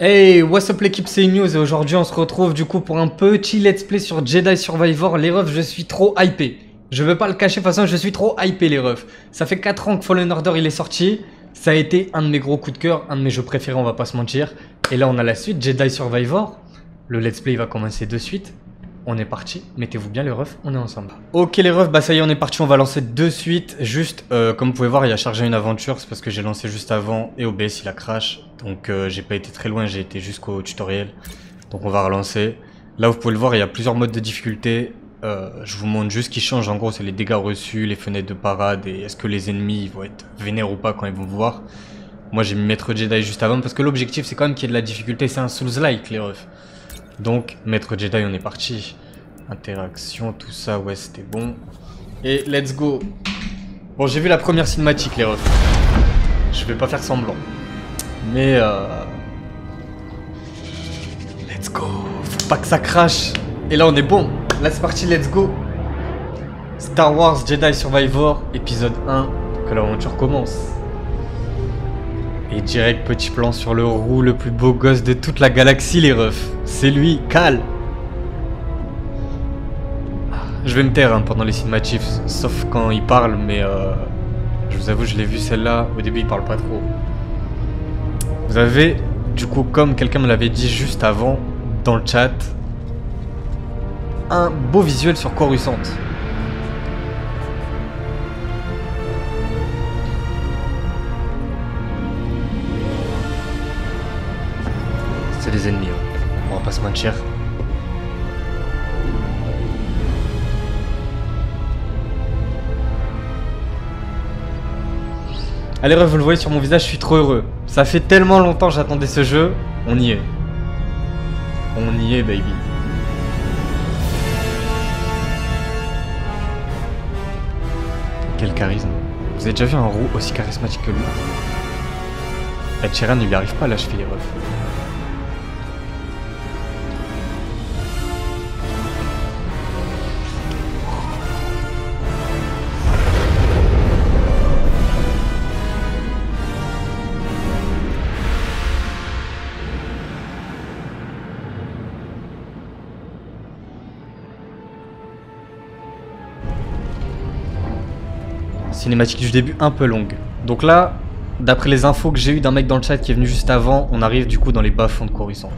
Hey, what's up l'équipe, c'est News et aujourd'hui on se retrouve du coup pour un petit let's play sur Jedi Survivor. Les refs, je suis trop hypé. Je veux pas le cacher, de toute façon je suis trop hypé les refs. Ça fait 4 ans que Fallen Order il est sorti. Ça a été un de mes gros coups de cœur, un de mes jeux préférés, on va pas se mentir. Et là on a la suite, Jedi Survivor. Le let's play il va commencer de suite. On est parti, mettez-vous bien les refs, on est ensemble. Ok les refs, bah ça y est on est parti, on va lancer de suite. Juste, comme vous pouvez voir, il a chargé une aventure, c'est parce que j'ai lancé juste avant et OBS il a crash. Donc j'ai pas été très loin, j'ai été jusqu'au tutoriel. Donc on va relancer. Là vous pouvez le voir, il y a plusieurs modes de difficulté. Je vous montre juste ce qui change, en gros c'est les dégâts reçus, les fenêtres de parade et est-ce que les ennemis ils vont être vénères ou pas quand ils vont vous voir. Moi j'ai mis Maître Jedi juste avant parce que l'objectif c'est quand même qu'il y ait de la difficulté, c'est un Souls-like les refs. Donc, Maître Jedi, on est parti. Interaction, tout ça, ouais, c'était bon. Et let's go. Bon, j'ai vu la première cinématique, les refs. Je vais pas faire semblant. Mais, let's go. Faut pas que ça crache. Et là, on est bon. Là, c'est parti, let's go. Star Wars Jedi Survivor, épisode 1. Que l'aventure commence. Et direct, petit plan sur le roux, le plus beau gosse de toute la galaxie, les refs. C'est lui, Cal. Je vais me taire hein, pendant les cinématiques, sauf quand il parle, mais je vous avoue, je l'ai vu celle-là. Au début, il parle pas trop. Vous avez, du coup, comme quelqu'un me l'avait dit juste avant, dans le chat, un beau visuel sur Coruscant. C'est des ennemis, hein. On va pas se mentir. Allez vous le voyez sur mon visage, je suis trop heureux. Ça fait tellement longtemps que j'attendais ce jeu. On y est. On y est, baby. Quel charisme. Vous avez déjà vu un roux aussi charismatique que lui? Ed Sheeran ne lui arrive pas à la cheville, les refs. Cinématique du début un peu longue. Donc là, d'après les infos que j'ai eu d'un mec dans le chat qui est venu juste avant, on arrive du coup dans les bas-fonds de Coruscant.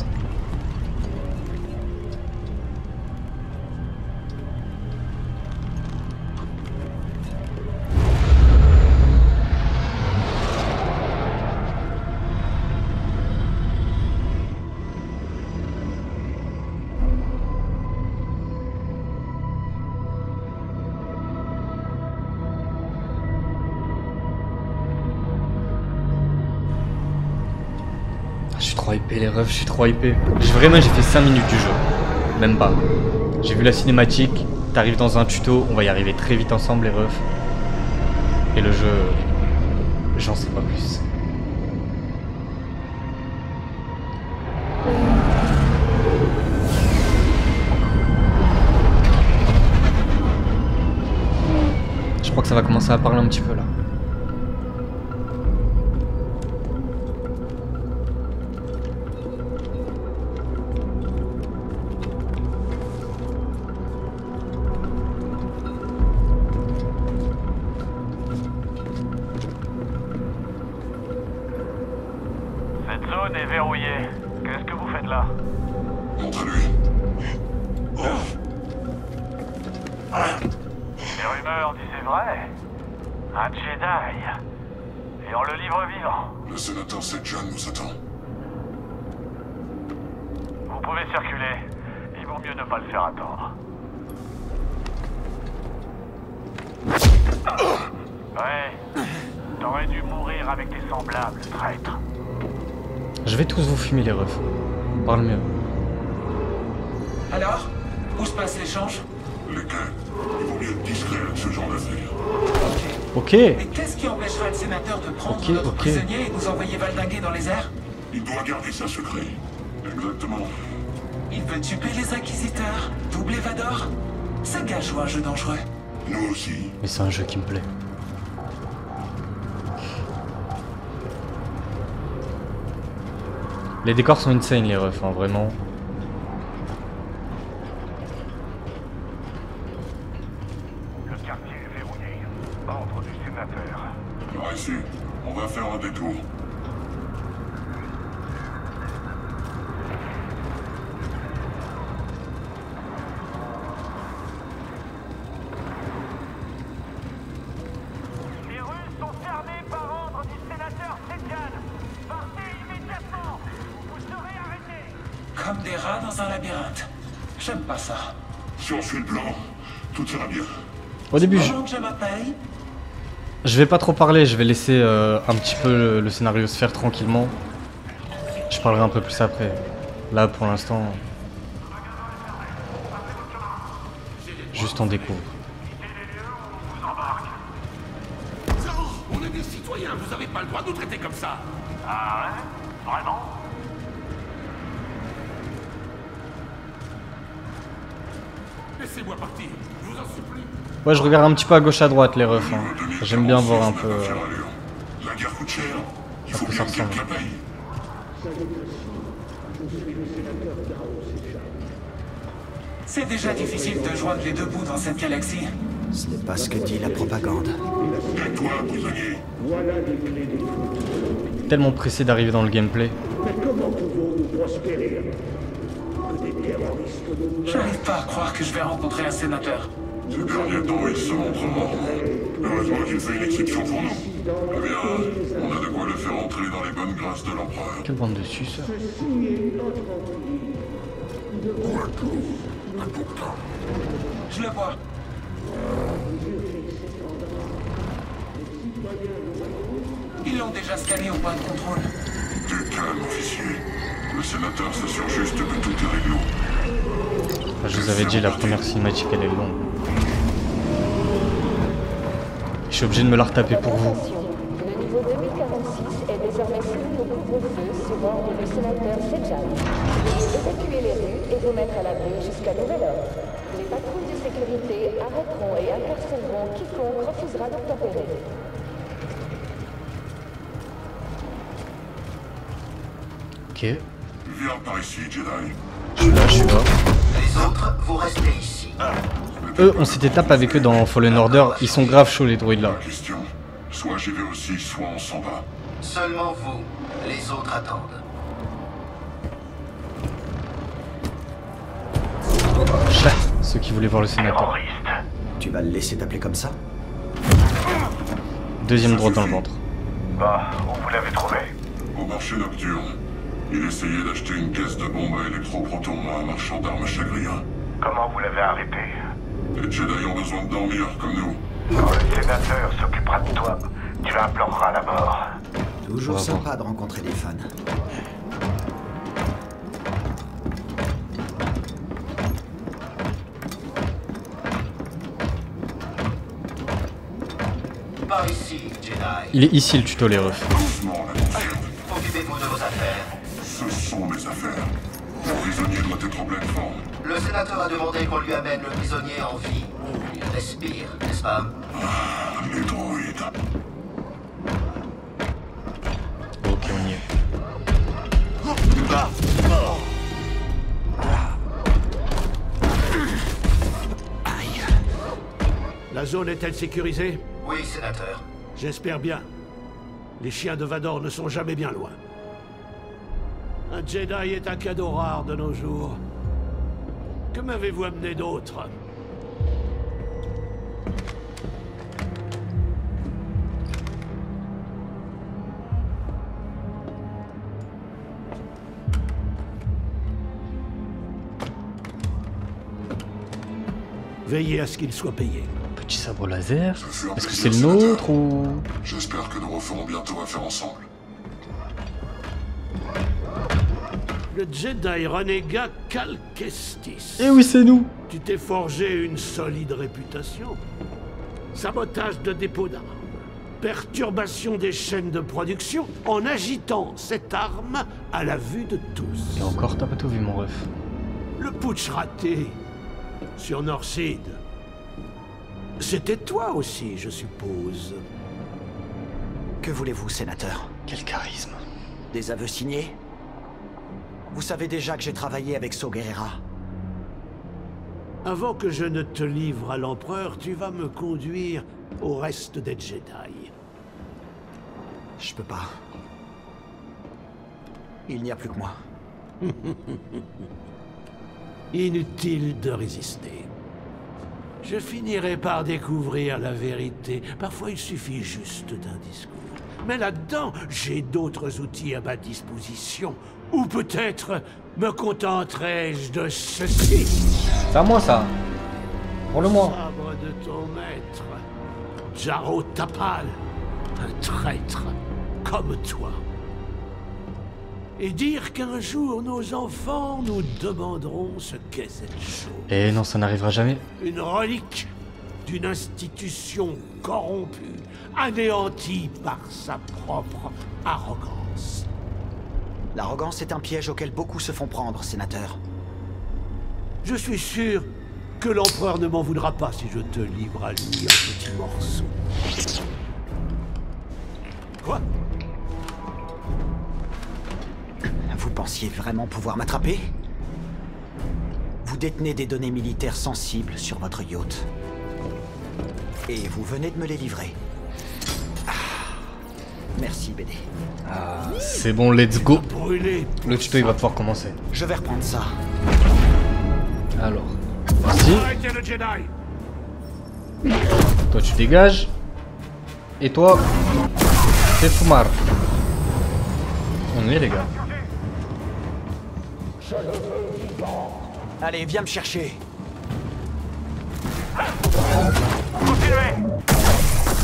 Je suis trop hypé les refs, je suis trop hypé. Vraiment j'ai fait 5 minutes du jeu. Même pas. J'ai vu la cinématique, t'arrives dans un tuto, on va y arriver très vite ensemble les refs. Et le jeu, j'en sais pas plus. Je crois que ça va commencer à parler un petit peu là. Cette zone est verrouillée. Qu'est-ce que vous faites là? Montre-lui. Les rumeurs disent c'est vrai. Un Jedi. Et on le livre vivant. Le sénateur Sejan nous attend. Vous pouvez circuler. Il vaut mieux ne pas le faire attendre. Ouais. T'aurais dû mourir avec tes semblables, traître. Je vais tous vous fumer les refs. Parle mieux. Alors, où se passe l'échange? Les quêtes. Il vaut mieux être discret avec ce genre d'affaires. Ok. Mais qu'est-ce qui empêchera le sénateur de prendre notre Ok. prisonnier et nous envoyer valdinguer dans les airs? Il doit garder ça secret. Exactement. Il veut tuer les inquisiteurs, doubler Vador? Ça gâche un jeu dangereux. Nous aussi. Mais c'est un jeu qui me plaît. Les décors sont insane les refs, hein, vraiment. Le quartier est verrouillé. Ordre du sénateur. Par ici, on va faire un détour. Les rues sont fermées par ordre du sénateur Sédiane. Partez immédiatement. Vous serez arrêtés. Comme des rats dans un labyrinthe. J'aime pas ça. Si on suit le plan, tout ira bien. Au début, Pendant que je me paye, je vais pas trop parler, je vais laisser un petit peu le scénario se faire tranquillement. Je parlerai un peu plus après. Là, pour l'instant, juste on découvre. On est des citoyens, vous avez pas le droit de nous traiter comme ça. Ah ouais? Vraiment? Laissez-moi partir, je vous en supplie. Ouais, je regarde un petit peu à gauche à droite les refs. Hein. J'aime bien voir un peu. La guerre coûte cher. Il à faut quoi ça bien quelqu'un ressemble. paye. c'est déjà difficile de joindre les deux bouts dans cette galaxie. Ce n'est pas ce que dit la propagande. Et toi, prisonnier, Tellement pressé d'arriver dans le gameplay. J'arrive pas à croire que je vais rencontrer un sénateur. ces derniers temps, il se montre mort. Heureusement qu'il fait une exception pour nous. Eh bien, on a de quoi le faire entrer dans les bonnes grâces de l'empereur. Quelle bande de suceurs. Je le vois. Ils l'ont déjà scanné au point de contrôle. Du calme, officier. Le sénateur s'assure juste que tout est réglo. Je vous avais dit, la première cinématique elle est longue. Je suis obligé de me la retaper pour vous. Attention, le niveau 2046 est désormais soumis au couvre-feu sur ordre du sénateur Sejan. Veuillez évacuer les rues et vous mettre à l'abri jusqu'à nouvel ordre. Les patrouilles de sécurité arrêteront et incarcéreront quiconque refusera d'obtempérer. Ok. Viens par ici, Jedi. Je suis là, je suis là. Les autres, vous restez ici. Eux, on s'était tapé avec eux dans Fallen Order. Ils sont grave chauds les droïdes là. Question. Soit j'y vais aussi, soit on s'en va. Seulement vous. Les autres attendent. Chat, ceux qui voulaient voir le sénateur. Terroriste. Tu vas le laisser t'appeler comme ça? Deuxième droite dans le ventre. Bah, où vous l'avez trouvé? Au marché nocturne, il essayait d'acheter une caisse de bombes à électroproton à un marchand d'armes chagrin. Comment vous l'avez arrêté? Les Jedi ont besoin de dormir, comme nous. Quand le sénateur s'occupera de toi, tu imploreras la mort. Toujours On va sympa de rencontrer des fans. Par ici, Jedi. Il est ici le tuto les refs. Doucement, la confirme. Occupez-vous de vos affaires. Ce sont mes affaires. Le prisonnier doit être en pleine forme. Le sénateur a demandé qu'on lui amène le prisonnier en vie. Il respire, n'est-ce pas? Les droïdes. Ok, on y est. Aïe. La zone est-elle sécurisée? Oui, sénateur. J'espère bien. Les chiens de Vador ne sont jamais bien loin. Un Jedi est un cadeau rare de nos jours. Que m'avez-vous amené d'autre? Veillez à ce qu'il soit payé. Petit sabre laser. Ça fait un Est-ce que c'est plaisir, le sénateur. nôtre ou... J'espère que nous referons bientôt affaire ensemble. Le Jedi renégat Cal Kestis. Eh oui, c'est nous. Tu t'es forgé une solide réputation. Sabotage de dépôt d'armes. Perturbation des chaînes de production en agitant cette arme à la vue de tous. Et encore, t'as pas tout vu mon ref. Le putsch raté sur Norseed. C'était toi aussi, je suppose. Que voulez-vous, sénateur? Quel charisme. Des aveux signés? Vous savez déjà que j'ai travaillé avec Saw Gerrera. Avant que je ne te livre à l'Empereur, tu vas me conduire au reste des Jedi. Je peux pas. Il n'y a plus que moi. Inutile de résister. Je finirai par découvrir la vérité. Parfois, il suffit juste d'un discours. Mais là-dedans, j'ai d'autres outils à ma disposition. Ou peut-être me contenterai-je de ceci. C'est à moi ça. Prends-le-moi. Sabre de ton maître, Jaro Tapal, un traître comme toi. Et dire qu'un jour nos enfants nous demanderont ce qu'est cette chose. Eh non, ça n'arrivera jamais. Une relique d'une institution corrompue, anéantie par sa propre arrogance. L'arrogance est un piège auquel beaucoup se font prendre, sénateur. Je suis sûr que l'Empereur ne m'en voudra pas si je te livre à lui en petits morceaux. Quoi? Vous pensiez vraiment pouvoir m'attraper? Vous détenez des données militaires sensibles sur votre yacht. Et vous venez de me les livrer. Ah, merci, BD. C'est bon, let's go. Brûlé. Le tuto il va pouvoir commencer. Je vais reprendre ça. Alors, voici. Arrêtez le Jedi. Toi tu dégages. Et toi, c'est Fumar. On est les gars. Allez, viens me chercher.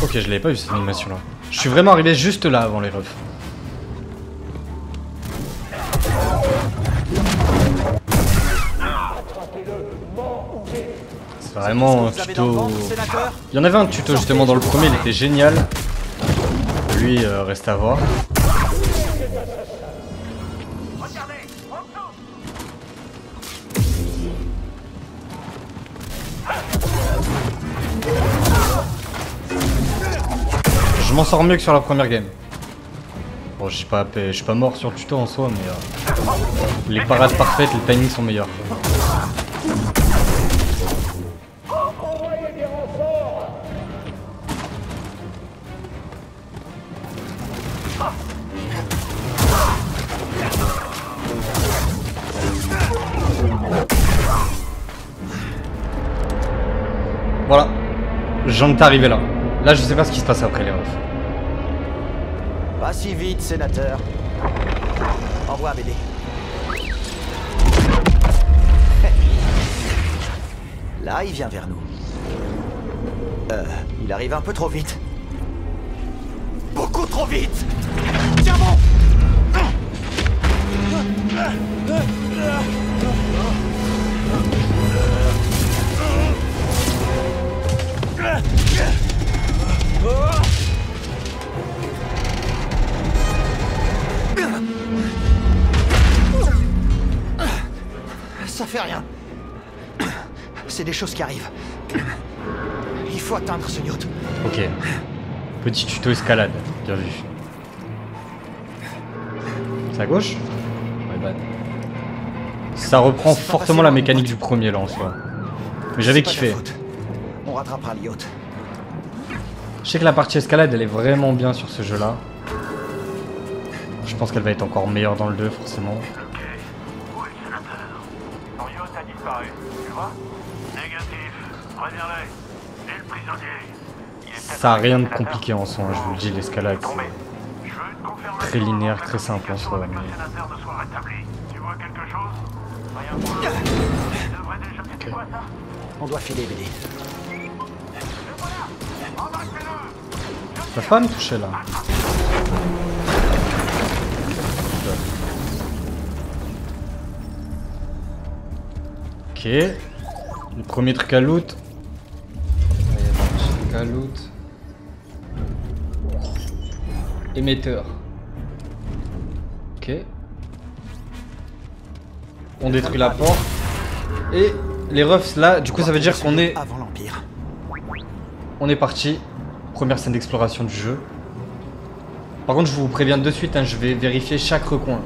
Ok, je l'avais pas vu cette animation là. Je suis vraiment arrivé juste là avant les refs. C'est vraiment un tuto. Il y en avait un tuto justement dans le premier, il était génial. Lui, reste à voir. Je m'en sors mieux que sur la première game. Bon, je suis pas mort sur le tuto en soi, mais les parades parfaites, les timings sont meilleurs. Voilà, j'en étais arrivé là. Là, je sais pas ce qui se passe après les refs. Pas si vite, sénateur. Au revoir, BD. Là, il vient vers nous. Il arrive un peu trop vite. Beaucoup trop vite. Tiens bon. Ça fait rien. C'est des choses qui arrivent. Il faut atteindre ce yacht. Ok. Petit tuto escalade. Bien vu. C'est à gauche? Ouais, bad. Ça reprend fortement la mécanique du premier là en soi. Mais j'avais kiffé. On rattrapera le yacht. Je sais que la partie escalade elle est vraiment bien sur ce jeu là. Je pense qu'elle va être encore meilleure dans le 2 forcément. Où est le sénateur? Son yacht a disparu, tu vois? Négatif. Préviens-les. Et le prisonnier? Ça a rien de compliqué en soi, je vous le dis, l'escalade. Très linéaire, très simple en soi. Mais... Tu vois quelque chose? Rien pour le moment. Devrait déjà faire quoi ça? On doit filer, BD. Ça va pas me toucher là. Ok. Le premier truc à loot. Truc à loot. Émetteur. Ok. On détruit la porte. Et les refs là, du coup ça veut dire qu'on est... Avant l'Empire. On est parti. Première scène d'exploration du jeu. Par contre je vous préviens de suite, hein, je vais vérifier chaque recoin.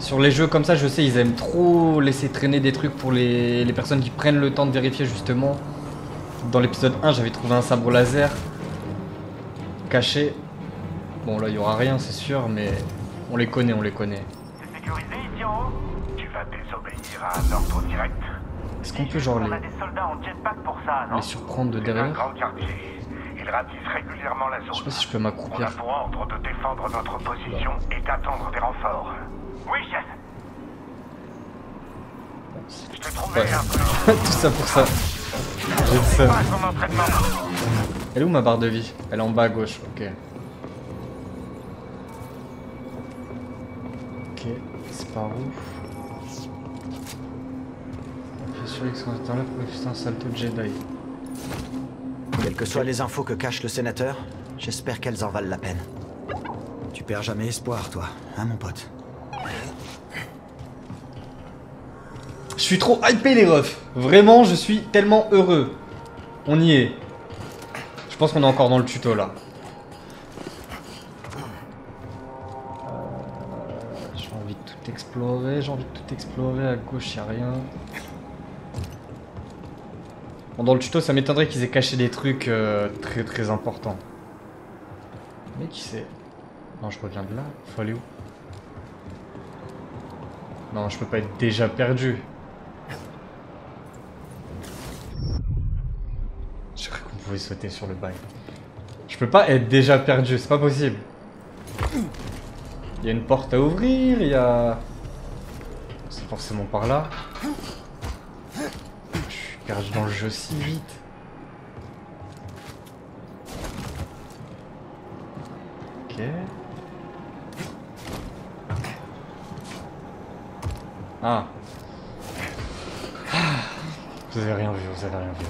Sur les jeux comme ça, je sais, ils aiment trop laisser traîner des trucs pour les personnes qui prennent le temps de vérifier justement. Dans l'épisode 1, j'avais trouvé un sabre laser caché. Bon, là, il y aura rien, c'est sûr, mais on les connaît, on les connaît. C'est sécurisé ici en haut? Tu vas désobéir à un ordre direct. Est-ce qu'on peut genre On a des soldats en jetpack pour ça, non? les surprendre de C'est un derrière? grand quartier. Ils ratissent régulièrement la zone. Je sais pas si je peux On m'accroupir. a pour ordre de défendre notre position et d'attendre des renforts. Oui, chef. Je t'ai trouvé Ouais. un peu. Tout ça pour ça. J'ai le seum. Pas son entraînement. Elle est où ma barre de vie? Elle est en bas à gauche, ok. Ok, c'est par où? Appuie sur X en temps là pour effacer un salto de Jedi. Quelles que soient les infos que cache le sénateur, j'espère qu'elles en valent la peine. Tu perds jamais espoir, toi, hein, mon pote? Je suis trop hypé les refs. Vraiment, je suis tellement heureux. On y est. Je pense qu'on est encore dans le tuto là. J'ai envie de tout explorer. J'ai envie de tout explorer. À gauche, y a rien. Bon, dans le tuto, ça m'étonnerait qu'ils aient caché des trucs très très importants. Mais qui sait? Non, je reviens de là. Faut aller où? Non, je peux pas être déjà perdu. J'ai cru qu'on pouvait sauter sur le bail. Je peux pas être déjà perdu, c'est pas possible. Il y a une porte à ouvrir, il y a... C'est forcément par là. Je suis perdu dans le jeu si vite. Ok. Ah. Vous avez rien vu, vous avez rien vu.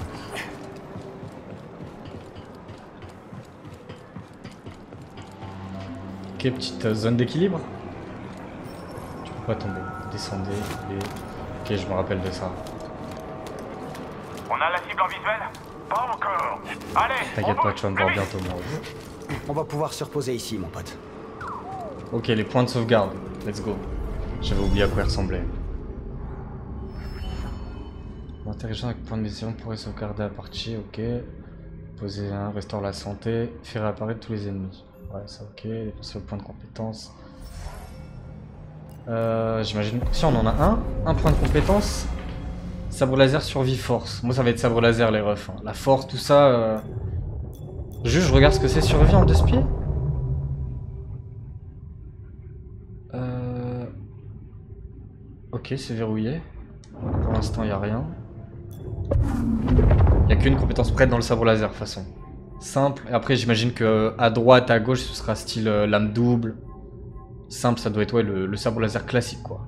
Ok, petite zone d'équilibre. Tu peux pas tomber. Descendez et... Ok, je me rappelle de ça. On a la cible en visuel? Pas encore. Allez, T'inquiète pas, tu vas me voir bientôt, moi. On va pouvoir se reposer ici, mon pote. Ok, les points de sauvegarde. Let's go. J'avais oublié à quoi ils ressemblaient. Intelligent avec point de mission pourrait sauvegarder la partie, ok. Poser un, restaure la santé, faire réapparaître tous les ennemis. Ouais, ça ok, dépenser au point de compétence. J'imagine... Si on en a un point de compétence. Sabre laser survie force. Moi ça va être sabre laser les refs. Hein. La force, tout ça... Juste je regarde ce que c'est survie en 2 pieds. Ok, c'est verrouillé. Pour l'instant, il n'y a rien. Il n'y a qu'une compétence prête dans le sabre laser, de toute façon. Simple. Et après, j'imagine que à droite, à gauche, ce sera style lame double. Simple, ça doit être ouais, le sabre laser classique, quoi.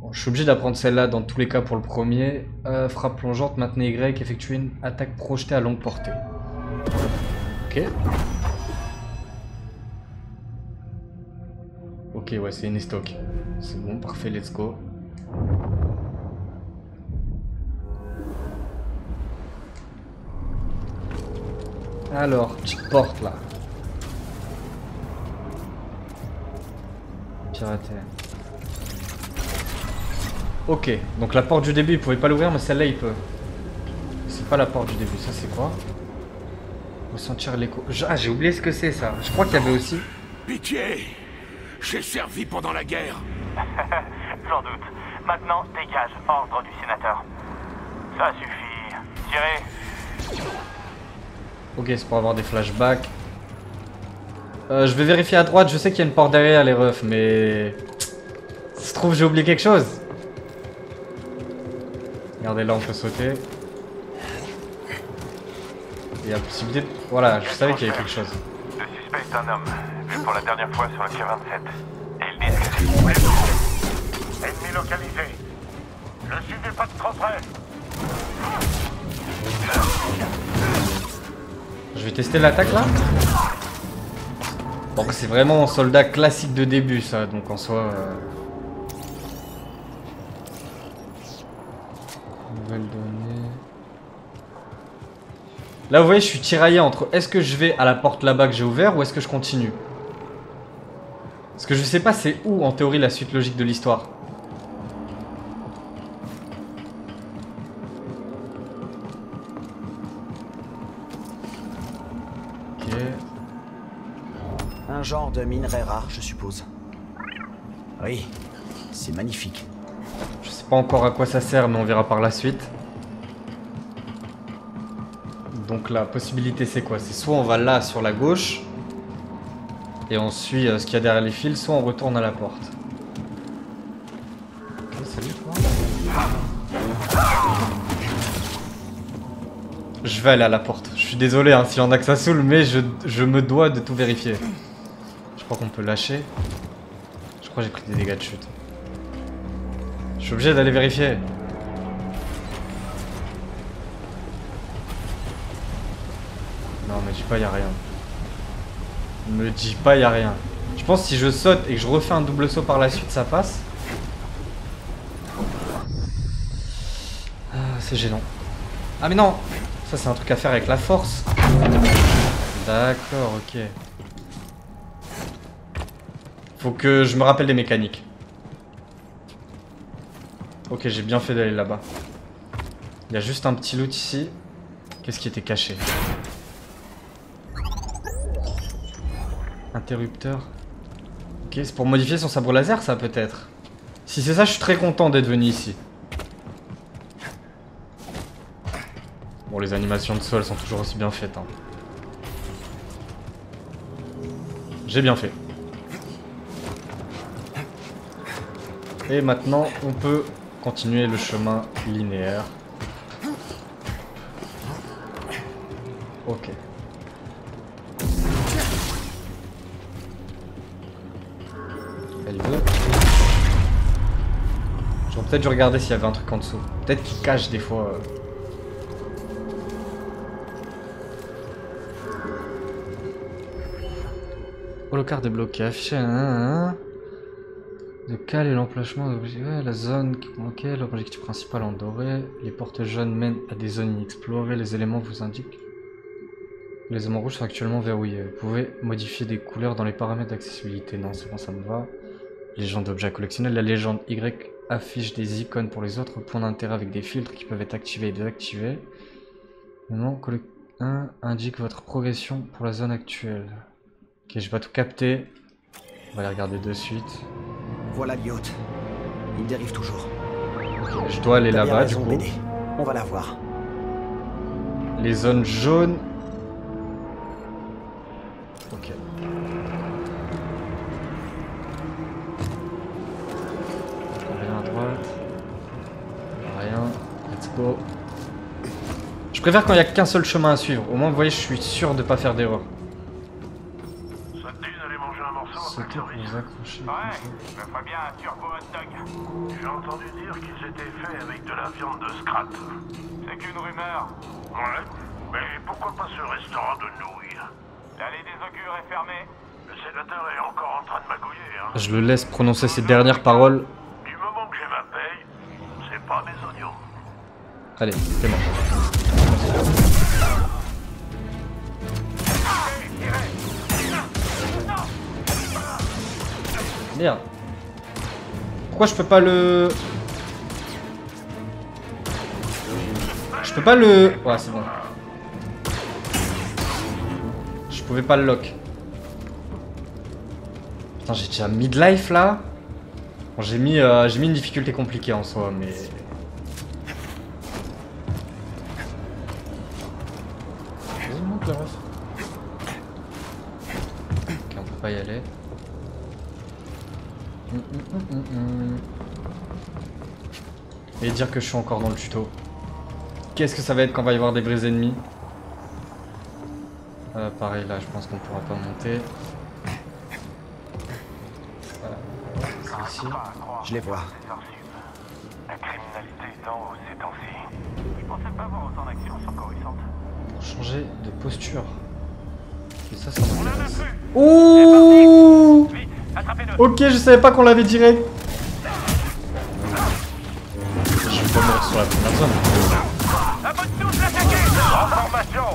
Bon, je suis obligé d'apprendre celle-là dans tous les cas pour le premier. Frappe plongeante, maintenez Y, effectuer une attaque projetée à longue portée. Ok. Ok, ouais, c'est une stock. C'est bon, parfait, let's go. Alors, petite porte là. Pirater. Ok, donc la porte du début il pouvait pas l'ouvrir, mais celle-là il peut. C'est pas la porte du début, ça c'est quoi? Ressentir l'écho. Ah, j'ai oublié ce que c'est ça. Je crois qu'il y avait aussi. Pitié! J'ai servi pendant la guerre. Sans doute. Maintenant, dégage, ordre du sénateur. Ça suffit. Tirez. Ok, c'est pour avoir des flashbacks. Je vais vérifier à droite, je sais qu'il y a une porte derrière les refs, mais... Ça se trouve j'ai oublié quelque chose. Regardez, là on peut sauter. Il y a possibilité de... Voilà, je savais qu'il y avait quelque chose. Le suspect est un homme, vu pour la dernière fois sur le K-27. Et ils disent que c'est... Ennemi localisé. Ne suivez pas de trop près. Je vais tester l'attaque là. Bon, c'est vraiment un soldat classique de début ça, donc en soi... Nouvelle donnée... Là vous voyez je suis tiraillé entre est-ce que je vais à la porte là-bas que j'ai ouvert ou est-ce que je continue. Parce Parce que je sais pas c'est où en théorie la suite logique de l'histoire. Ok. Un genre de minerai rare, je suppose. Oui, c'est magnifique. Je sais pas encore à quoi ça sert, mais on verra par la suite. Donc la possibilité c'est quoi? C'est soit on va là sur la gauche et on suit ce qu'il y a derrière les fils, soit on retourne à la porte. Ok, salut toi. Je vais aller à la porte. Je suis désolé hein, s'il y en a que ça saoule, mais je me dois de tout vérifier. Je crois qu'on peut lâcher. Je crois que j'ai pris des dégâts de chute. Je suis obligé d'aller vérifier. Non, me dis pas y'a rien. Me dis pas y'a rien. Je pense que si je saute et que je refais un double saut par la suite, ça passe. Ah, c'est gênant. Ah mais non! Ça c'est un truc à faire avec la force. D'accord, ok. Faut que je me rappelle des mécaniques. Ok, j'ai bien fait d'aller là-bas. Il y a juste un petit loot ici. Qu'est-ce qui était caché? Interrupteur. Ok, c'est pour modifier son sabre laser, ça peut-être. Si c'est ça, je suis très content d'être venu ici. Bon, les animations de sol sont toujours aussi bien faites. Hein. J'ai bien fait. Et maintenant, on peut continuer le chemin linéaire. Ok. Elle veut. J'aurais peut-être dû regarder s'il y avait un truc en dessous. Peut-être qu'il cache des fois. Holocard débloqué. Affiché. De cal et l'emplacement de la zone qui manquait. L'objectif principal en doré. Les portes jaunes mènent à des zones inexplorées. Les éléments vous indiquent. Les éléments rouges sont actuellement verrouillés. Vous pouvez modifier des couleurs dans les paramètres d'accessibilité. Non, c'est bon, ça me va. Légende d'objets collectionnels. La légende Y affiche des icônes pour les autres points d'intérêt avec des filtres qui peuvent être activés et désactivés. Maintenant, 1 indique votre progression pour la zone actuelle. Ok, j'ai pas tout capté. On va les regarder de suite. Voilà l'yacht. Il dérive toujours. Ok, je dois aller là-bas du coup. BD. On va la voir. Les zones jaunes. Ok. Rien à droite. Rien. Let's go. Je préfère quand il n'y a qu'un seul chemin à suivre. Au moins, vous voyez, je suis sûr de pas faire d'erreur. Ça te dit d'aller manger un morceau après Sauter le pour service? vous accrocher. Ouais, je me ferais bien un turbo hot dog. J'ai entendu dire qu'ils étaient faits avec de la viande de scrap. C'est qu'une rumeur. Ouais, mais pourquoi pas ce restaurant de nouilles? L'allée des augures est fermée. Le sénateur est encore en train de magouiller, hein. Je le laisse prononcer ses dernières paroles. Du moment que j'ai ma paye, c'est pas mes oignons. Allez, c'est bon. Merde. Pourquoi je peux pas le... Je peux pas le... Ouais, c'est bon. Je pouvais pas le lock. Putain, j'ai déjà midlife là. Bon, j'ai mis une difficulté compliquée en soi, mais... Vas-y, monte la ref. Ok, on peut pas y aller. Et dire que je suis encore dans le tuto. Qu'est-ce que ça va être quand on va y avoir des vrais ennemis? Pareil là, je pense qu'on pourra pas monter. Voilà, c'est ici. Je les vois. La criminalité est en hausse ces temps-ci. Je pensais pas voir autant d'actions sur Coruscant. Pour changer de posture. Et ça m'intéresse. Ouh! Ok, je savais pas qu'on l'avait direct. Je vais pas mourir sur la première zone. À bout de tous l'attaquer! En formation!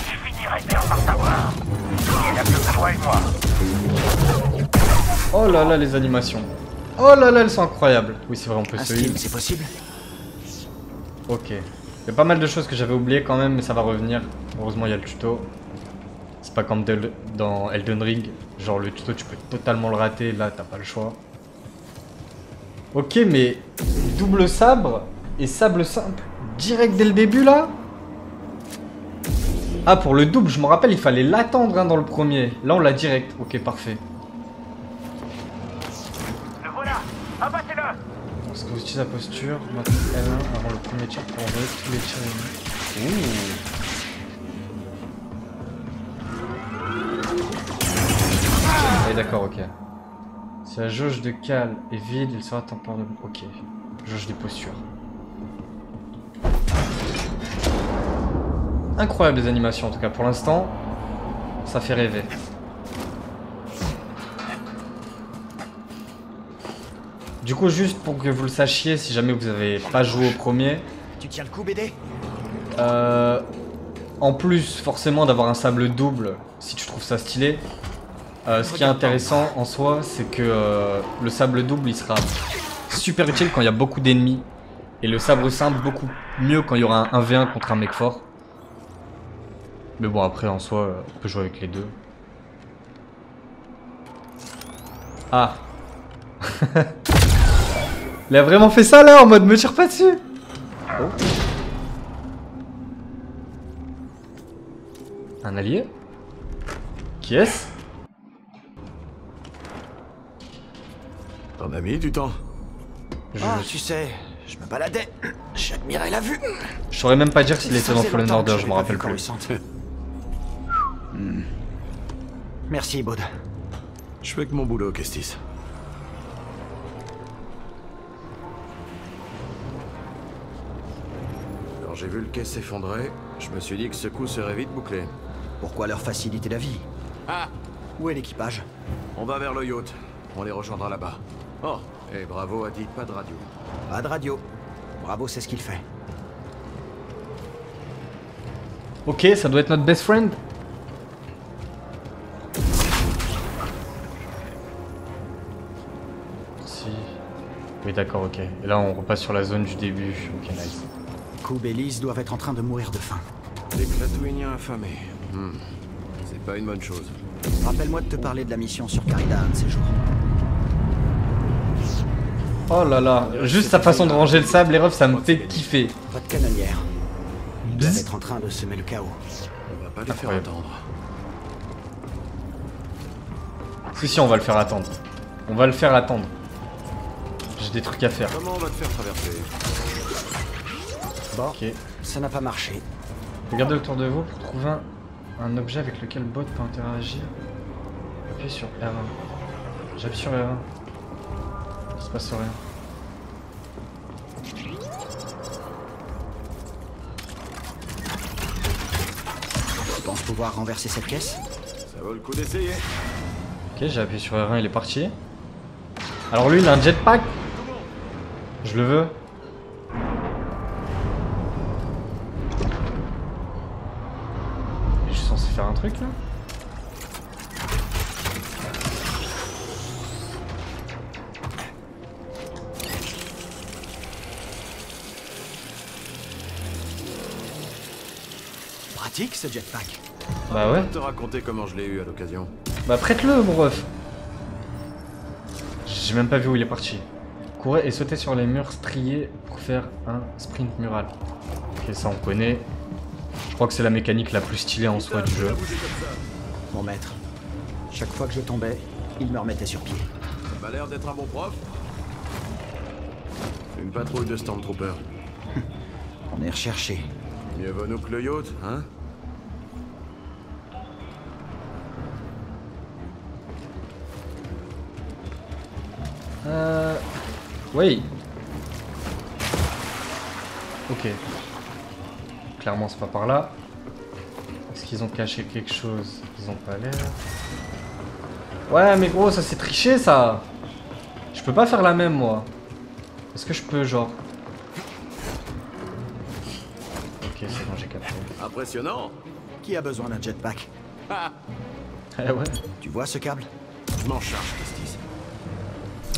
Je finirai bien par savoir. Il y a plus toi et moi. Oh là là, les animations. Oh là là, elles sont incroyables. Oui, c'est vrai, on peut se heal. C'est possible? Ok. Il y a pas mal de choses que j'avais oubliées quand même, mais ça va revenir. Heureusement, il y a le tuto. C'est pas comme dans Elden Ring. Genre, le tuto, tu peux totalement le rater. Là, t'as pas le choix. Ok, mais double sabre et sable simple direct dès le début, là? Ah, pour le double, je me rappelle, il fallait l'attendre hein, dans le premier. Là, on l'a direct. Ok, parfait. Le voilà. Abattez-le. Est-ce que vous utilisez la posture, maintenant L1 avant le premier tir pour envoyer tous les tirs ennemis. Ah, d'accord, ok. Si la jauge de cal est vide, il sera temporairement. Ok. Jauge des postures. Incroyable les animations en tout cas pour l'instant. Ça fait rêver. Du coup, juste pour que vous le sachiez, si jamais vous avez pas joué au premier. Tu tiens le coup, BD? En plus, forcément, d'avoir un sable double, si tu trouves ça stylé. Ce qui est intéressant en soi, c'est que le sable double, il sera super utile quand il y a beaucoup d'ennemis. Et le sabre simple, beaucoup mieux quand il y aura un 1v1 contre un mec fort. Mais bon, après, en soi, on peut jouer avec les deux. Ah. Il a vraiment fait ça là, en mode me tire pas dessus. Oh. Un allié? Qui est-ce? On a mis du temps. Tu sais, je me baladais, j'admirais la vue. Je saurais même pas dire s'il était dans Fallen Order, je me rappelle plus. Merci, Baud. Je fais que mon boulot, Kestis. Quand j'ai vu le quai s'effondrer, je me suis dit que ce coup serait vite bouclé. Pourquoi leur faciliter la vie? Ah! Où est l'équipage? On va vers le yacht. On les rejoindra là-bas. Oh, et Bravo a dit pas de radio. Pas de radio. Bravo, c'est ce qu'il fait. Ok, ça doit être notre best friend. Si. Oui, d'accord, ok. Et là, on repasse sur la zone du début. Ok, nice. Coop et Lise doivent être en train de mourir de faim. Des Clatouiniens affamés. C'est pas une bonne chose. Rappelle-moi de te parler de la mission sur Carida un de ces jours. Oh là là, juste sa façon de ranger le sable, les refs, ça me fait kiffer. Votre canonnière. Ils doivent être en train de semer le chaos. On va pas les faire attendre. Si, on va le faire attendre. On va le faire attendre. J'ai des trucs à faire. Comment on va te faire traverser? Bon, ok. Ça n'a pas marché. Regardez autour de vous pour trouver un objet avec lequel Bot peut interagir. Appuyez sur R1. J'appuie sur R1. Il se passe rien. Tu penses pouvoir renverser cette caisse? Ça vaut le coup d'essayer. Ok, j'ai appuyé sur R1, il est parti. Alors lui, il a un jetpack. Je le veux. Je suis censé faire un truc là? Pratique ce jetpack. Bah ouais. Je vais te raconter comment je l'ai eu à l'occasion. Bah prête-le mon ref. J'ai même pas vu où il est parti. Courez et sautez sur les murs striés pour faire un sprint mural. Ok, ça on connaît. Je crois que c'est la mécanique la plus stylée en soi du jeu. Mon maître. Chaque fois que je tombais, il me remettait sur pied. Ça m'a l'air d'être un bon prof. Une patrouille de Stormtroopers. On est recherché. Mieux vaut nous que le yacht, hein? Oui. Ok. Clairement c'est pas par là. Est-ce qu'ils ont caché quelque chose? Ils ont pas l'air. Ouais mais gros ça c'est triché ça. Je peux pas faire la même moi. Est-ce que je peux genre? Ok c'est bon j'ai capté. Impressionnant. Qui a besoin d'un jetpack? Ah ouais. Tu vois ce câble? Je m'en charge, Kestis.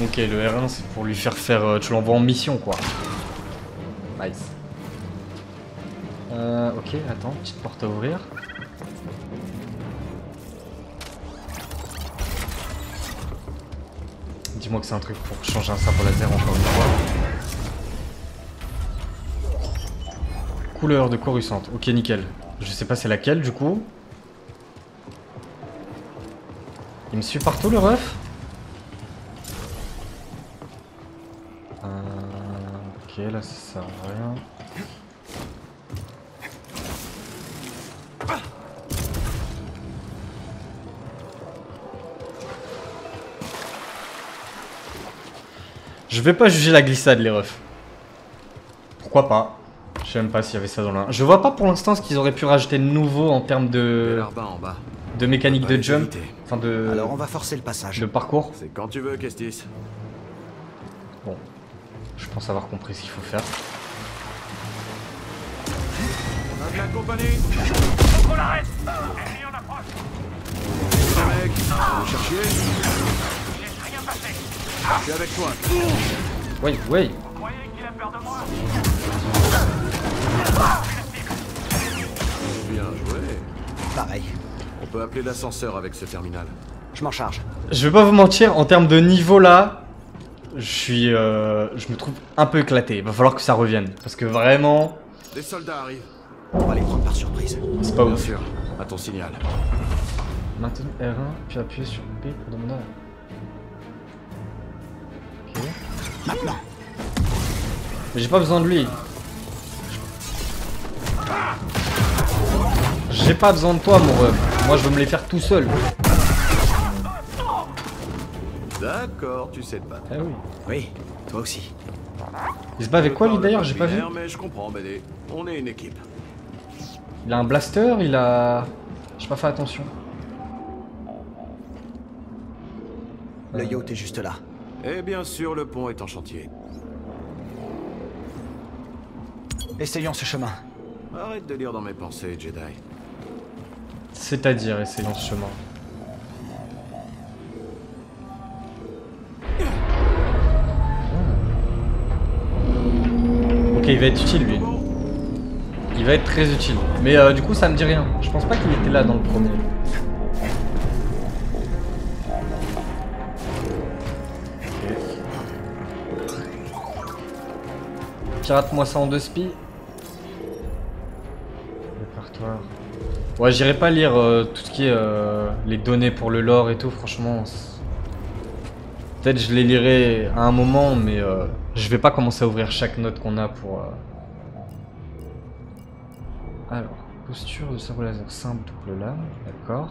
Ok, le R1 c'est pour lui faire tu l'envoies en mission quoi. Nice. Ok, attends, petite porte à ouvrir. Dis-moi que c'est un truc pour changer un sabre laser encore une fois. Couleur de Coruscant. Ok, nickel. Je sais pas c'est laquelle du coup. Il me suit partout le ref. Ok, là ça sert à rien. Je vais pas juger la glissade les refs. Pourquoi pas? Je sais même pas s'il y avait ça dans le 1. Je vois pas pour l'instant ce qu'ils auraient pu rajouter de nouveau en termes de mécanique de jump. Enfin de... Alors on va forcer le passage. De parcours. C'est quand tu veux, Kestis. Bon. Je pense avoir compris ce qu'il faut faire. On a de la compagnie. Faut qu'on l'arrête. Ennemi en approche. Les mecs, vous cherchiez? Laisse rien passer. Je suis avec toi. Oui, oui. Vous croyez qu'il a peur de moi? Bien joué. Pareil. On peut appeler l'ascenseur avec ce terminal. Je m'en charge. Je vais pas vous mentir, en termes de niveau là, je me trouve un peu éclaté. Il va falloir que ça revienne. Parce que vraiment... Des soldats arrivent. On va les prendre par surprise. C'est pas Bien ouf. sûr, à ton signal. Maintenez R1, puis appuyez sur B pour demander. Ok. Maintenant. Mais j'ai pas besoin de lui. J'ai pas besoin de toi mon ref. Moi je veux me les faire tout seul. D'accord, tu sais te battre. Eh oui. Oui, toi aussi. Il se bat avec quoi lui d'ailleurs? J'ai pas vu. Mais je comprends, BD. On est une équipe. Il a un blaster, il a... J'ai pas fait attention. Le yacht est juste là. Et bien sûr, le pont est en chantier. Essayons ce chemin. Arrête de lire dans mes pensées, Jedi. C'est-à-dire, essayons ce chemin. Ok, il va être utile lui. Il va être très utile. Mais du coup, ça me dit rien. Je pense pas qu'il était là dans le premier. Pirate-moi ça en 2 spi. Répertoire. Ouais, j'irai pas lire tout ce qui est les données pour le lore et tout, franchement. Peut-être je les lirai à un moment, mais je vais pas commencer à ouvrir chaque note qu'on a pour... Alors, posture de sabre laser simple, double lame, d'accord.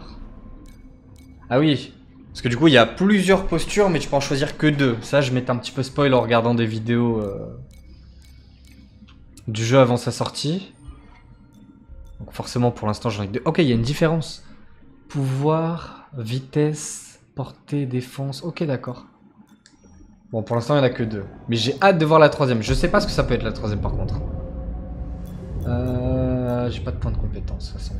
Ah oui, parce que du coup il y a plusieurs postures, mais tu peux en choisir que 2. Ça, je m'étais un petit peu spoil en regardant des vidéos du jeu avant sa sortie. Donc forcément pour l'instant j'en ai que 2. Ok, il y a une différence. Pouvoir, vitesse, portée, défense. Ok, d'accord. Bon, pour l'instant il n'y en a que 2. Mais j'ai hâte de voir la 3ème. Je sais pas ce que ça peut être la 3ème par contre. J'ai pas de point de compétence de toute façon.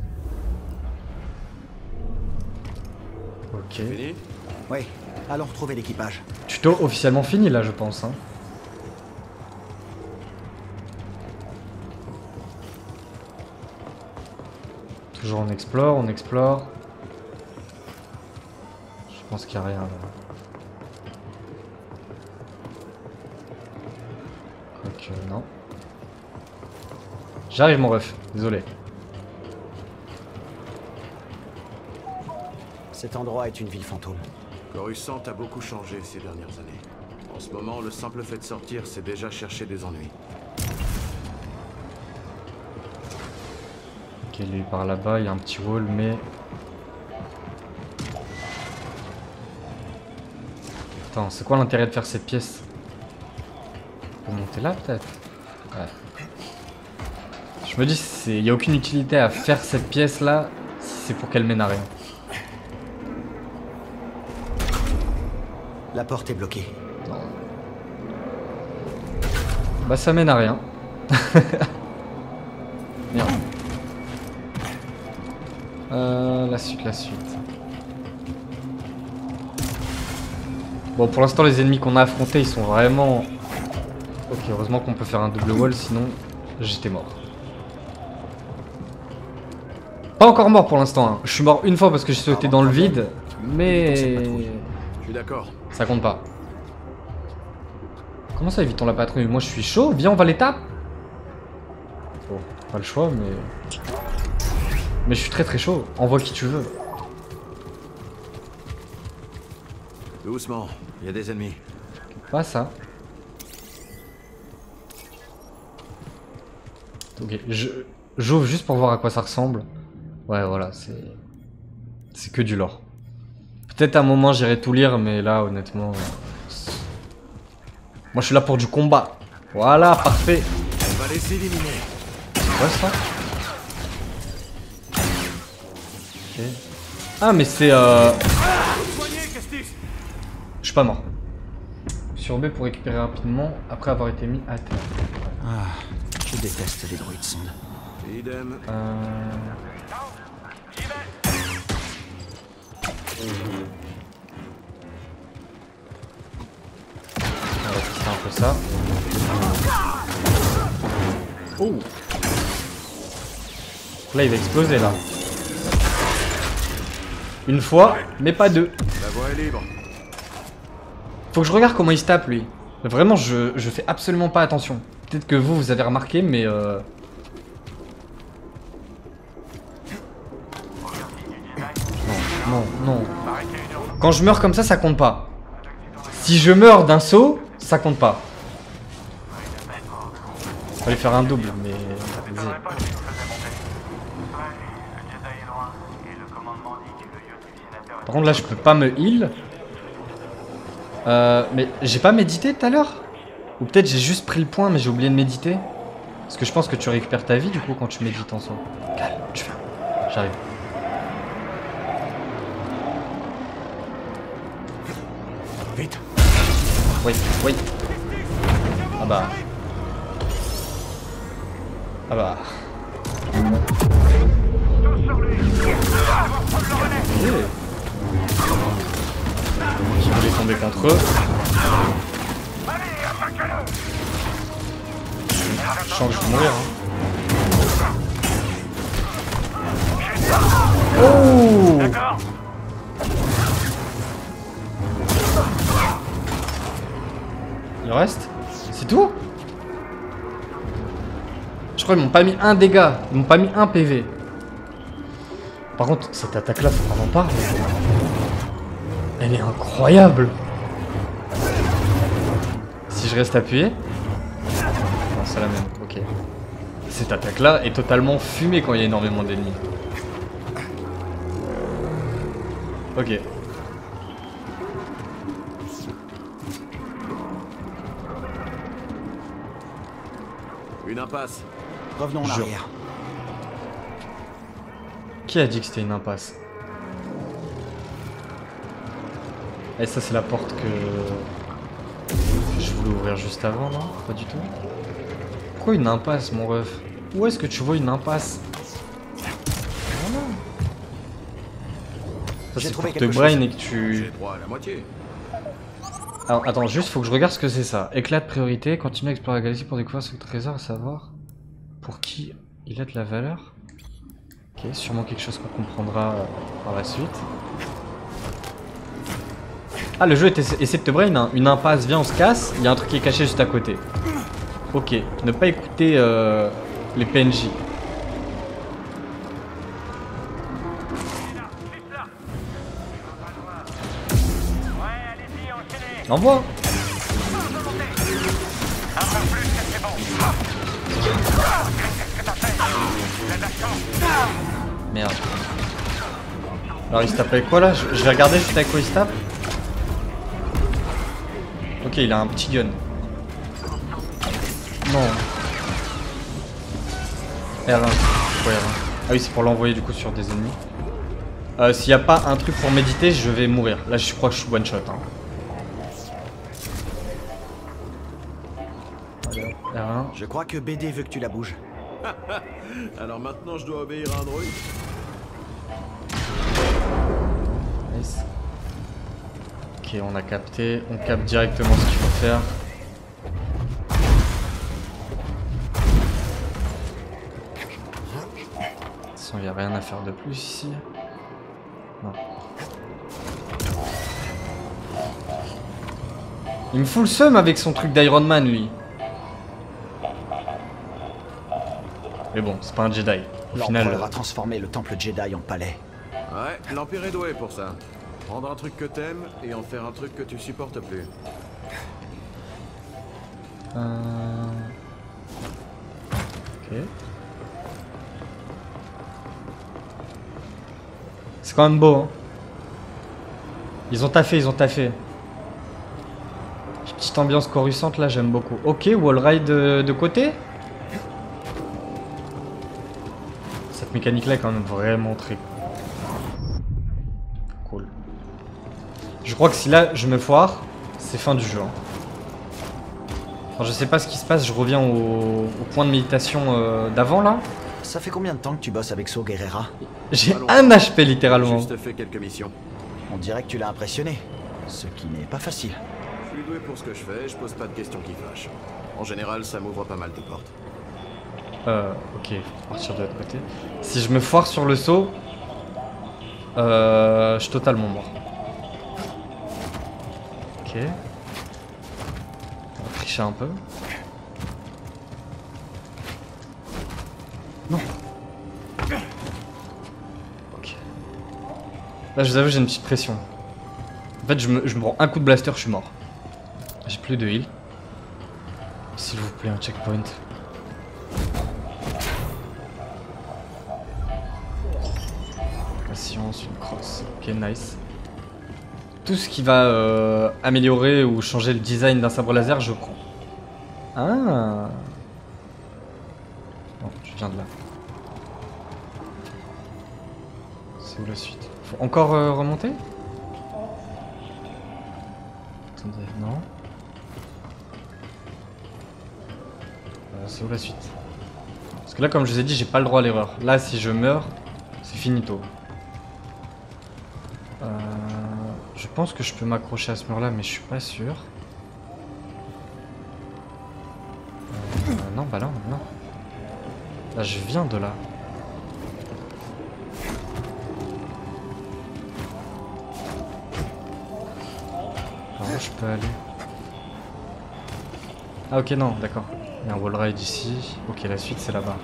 Ok. Fini? Oui, allons retrouver l'équipage. Tuto officiellement fini là je pense. Hein. Toujours on explore, on explore. Je pense qu'il n'y a rien là. Quoique non. J'arrive mon ref, désolé. Cet endroit est une ville fantôme. Coruscant a beaucoup changé ces dernières années. En ce moment, le simple fait de sortir, c'est déjà chercher des ennuis. Ok, lui par là-bas, il y a un petit wall, mais... Attends, c'est quoi l'intérêt de faire cette pièce? On peut monter là peut-être? Ouais. Je me dis, il n'y a aucune utilité à faire cette pièce là si c'est pour qu'elle mène à rien. La porte est bloquée. Non. Bah ça mène à rien. Merde. La suite, la suite. Bon, pour l'instant, les ennemis qu'on a affrontés, ils sont vraiment... Ok, heureusement qu'on peut faire un double wall, sinon j'étais mort. Pas encore mort pour l'instant, hein. Je suis mort une fois parce que j'ai sauté dans le vide, mais... Je suis d'accord. Ça compte pas. Comment ça, évitons la patrouille? Moi, je suis chaud. Viens, on va l'étape. Bon, pas le choix, mais... Mais je suis très chaud. Envoie qui tu veux. Doucement, il y a des ennemis. Pas ça. Ok, j'ouvre juste pour voir à quoi ça ressemble. Ouais, voilà, c'est que du lore. Peut-être à un moment j'irai tout lire, mais là, honnêtement... Moi, je suis là pour du combat. Voilà, parfait. On va les éliminer. C'est quoi ça? Ok. Ah, mais c'est... Je suis pas mort. Sur B pour récupérer rapidement après avoir été mis à terre. Ah, je déteste les droïdes sondes. Idem. On va tester un peu ça. Oh! Là, il va exploser là. Une fois, mais pas deux. La voie est libre. Faut que je regarde comment il se tape lui. Vraiment, je fais absolument pas attention. Peut-être que vous avez remarqué, mais Non, non, non. Quand je meurs comme ça compte pas. Si je meurs d'un saut, ça compte pas. Fallait faire un double, mais... Par contre là je peux pas me heal. Mais j'ai pas médité tout à l'heure? Ou peut-être j'ai juste pris le point mais j'ai oublié de méditer? Parce que je pense que tu récupères ta vie du coup quand tu médites en soi. Calme, tu fais. J'arrive. Vite. Oui, oui. Ah bah. Ah bah. Okay. Je voulais tomber contre eux. Je sens que je vais mourir. Hein. Oh! Il reste? C'est tout? Je crois qu'ils m'ont pas mis un dégât. Ils m'ont pas mis un PV. Par contre, cette attaque là, faut qu'on en parle. Elle est incroyable. Si je reste appuyé. Non, c'est la même, ok. Cette attaque là est totalement fumée quand il y a énormément d'ennemis. Ok. Une impasse. Revenons en arrière. Qui a dit que c'était une impasse? Et ça c'est la porte que je voulais ouvrir juste avant, non? Pas du tout. Pourquoi une impasse, mon ref? Où est-ce que tu vois une impasse? Voilà. Ça c'est pour te brain et que tu... J'ai droit à la moitié. Alors attends, juste faut que je regarde ce que c'est ça. Éclat de priorité, continue à explorer la galaxie pour découvrir ce trésor, à savoir pour qui il a de la valeur. Ok, sûrement quelque chose qu'on comprendra par la suite. Ah, le jeu essaie de te brain, hein. Une impasse, viens on se casse, il y a un truc qui est caché juste à côté. Ok, ne pas écouter les PNJ. Envoie. Merde. Alors il se tape avec quoi là? Je vais regarder juste avec quoi il se tape. Ok, il a un petit gun. Non. R1. Pourquoi R1? Ah oui, c'est pour l'envoyer du coup sur des ennemis. S'il n'y a pas un truc pour méditer, je vais mourir. Là, je crois que je suis one shot. Hein. R1. Je crois que BD veut que tu la bouges. Alors maintenant je dois obéir à un droïde. Nice. Ok. Ok, on a capté. On capte directement ce qu'il faut faire. Il n'y a rien à faire de plus ici. Non. Il me fout le seum avec son truc d'Iron Man, lui. Mais bon, c'est pas un Jedi. Au final, l'Empereur a transformé le temple Jedi en palais. Ouais, l'Empire est doué pour ça. Prendre un truc que t'aimes et en faire un truc que tu supportes plus. Ok. C'est quand même beau, hein. Ils ont taffé, ils ont taffé. Petite ambiance coruscante là, j'aime beaucoup. Ok, wall ride de côté. Cette mécanique là est quand même vraiment très cool. Je crois que si là je me foire, c'est fin du jeu. Hein. Enfin, je sais pas ce qui se passe, je reviens au point de méditation d'avant là. Ça fait combien de temps que tu bosses avec Saw Gerrera? J'ai un HP littéralement. J'ai juste fait quelques missions. On dirait que tu l'as impressionné, ce qui n'est pas facile. Je suis doué pour ce que je fais, je pose pas de questions qui fâchent. En général, ça m'ouvre pas mal de portes. Ok, faut partir de l'autre côté. Si je me foire sur le saut, je suis totalement mort. Ok. On va tricher un peu. Non. Ok. Là, je vous avoue, j'ai une petite pression. En fait, je me prends un coup de blaster, je suis mort. J'ai plus de heal. S'il vous plaît, un checkpoint. La science, une crosse. Ok, nice. Tout ce qui va améliorer ou changer le design d'un sabre laser, je prends. Ah. Non, je viens de là. C'est où la suite? Faut encore remonter? Attendez, non. C'est où la suite? Parce que là, comme je vous ai dit, j'ai pas le droit à l'erreur. Là, si je meurs, c'est finito. Je pense que je peux m'accrocher à ce mur là, mais je suis pas sûr. Non, bah là, non. Là, je viens de là. Par où je peux aller? Ah ok, non, d'accord. Il y a un wall ride ici. Ok, la suite c'est là-bas.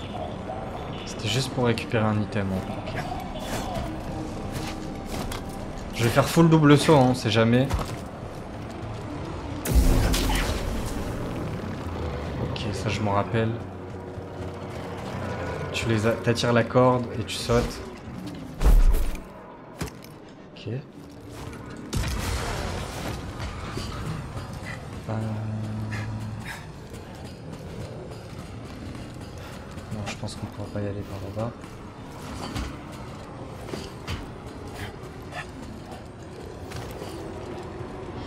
C'était juste pour récupérer un item. Hein. Okay. Je vais faire full double saut, hein, on sait jamais. Ok, ça je m'en rappelle. T'attires la corde et tu sautes. Ok. Non, je pense qu'on pourra pas y aller par là-bas.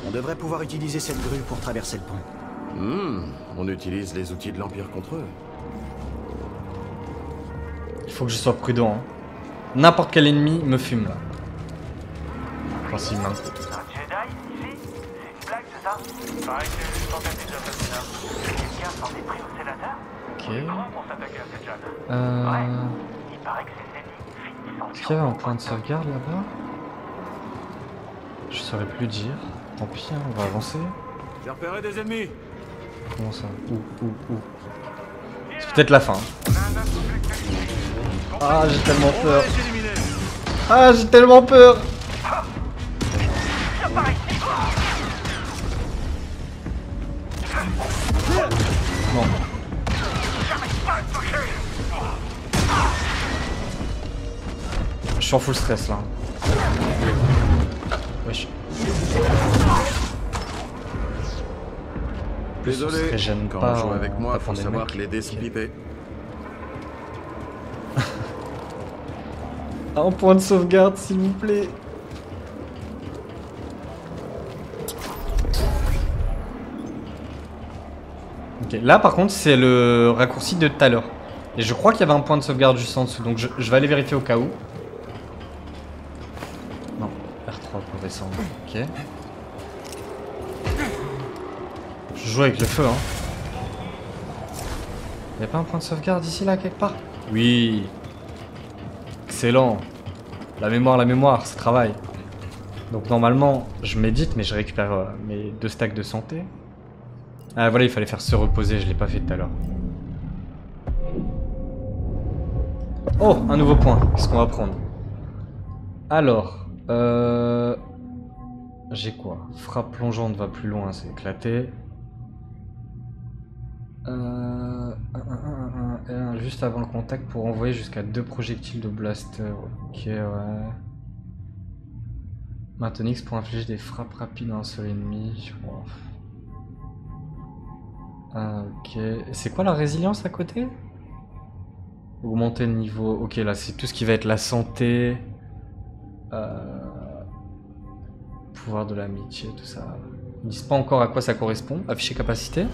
On devrait pouvoir utiliser cette grue pour traverser le pont. On utilise les outils de l'Empire contre eux. Il faut que je sois prudent. Hein. N'importe quel ennemi me fume là. Enfin, s'il m'a. Un Jedi ici? C'est une blague, c'est ça? Il paraît que c'est une tentative d'assassinat. Quelqu'un s'en est pris au sénateur? Ok. Comment pour s'attaquer à ces jeunes? Ouais. Il paraît que ces ennemis finissent en... Est-ce qu'il y avait un point de sauvegarde là-bas? Je saurais plus dire. Tant pis, hein, on va avancer. J'ai repéré des ennemis. Comment ça? Où? C'est peut-être la fin. Ah, j'ai tellement peur. Ah, j'ai tellement peur. Non. Je suis en full stress là. Wesh. Désolé, quand on joue avec moi, faut tapant des savoir mecs. que les dés sont pipés. Un point de sauvegarde, s'il vous plaît. Ok, là par contre, c'est le raccourci de tout à l'heure. Et je crois qu'il y avait un point de sauvegarde juste en dessous, donc je vais aller vérifier au cas où. Non, R3 pour descendre. Ok. Je joue avec le feu, hein. Y'a pas un point de sauvegarde ici, là, quelque part? Oui. Excellent. La mémoire, ça travaille. Donc normalement, je médite, mais je récupère mes 2 stacks de santé. Ah voilà, il fallait faire se reposer, je l'ai pas fait tout à l'heure. Oh, un nouveau point. Qu'est-ce qu'on va prendre? Alors, j'ai quoi? Frappe plongeante va plus loin, c'est éclaté. Juste avant le contact pour envoyer jusqu'à 2 projectiles de blaster. Ok, ouais. Maintenir X pour infliger des frappes rapides à un seul ennemi. Wow. Ah, ok. C'est quoi la résilience à côté? Augmenter le niveau. Ok, là c'est tout ce qui va être la santé. Pouvoir de l'amitié, tout ça. Ils disent pas encore à quoi ça correspond. Afficher capacité.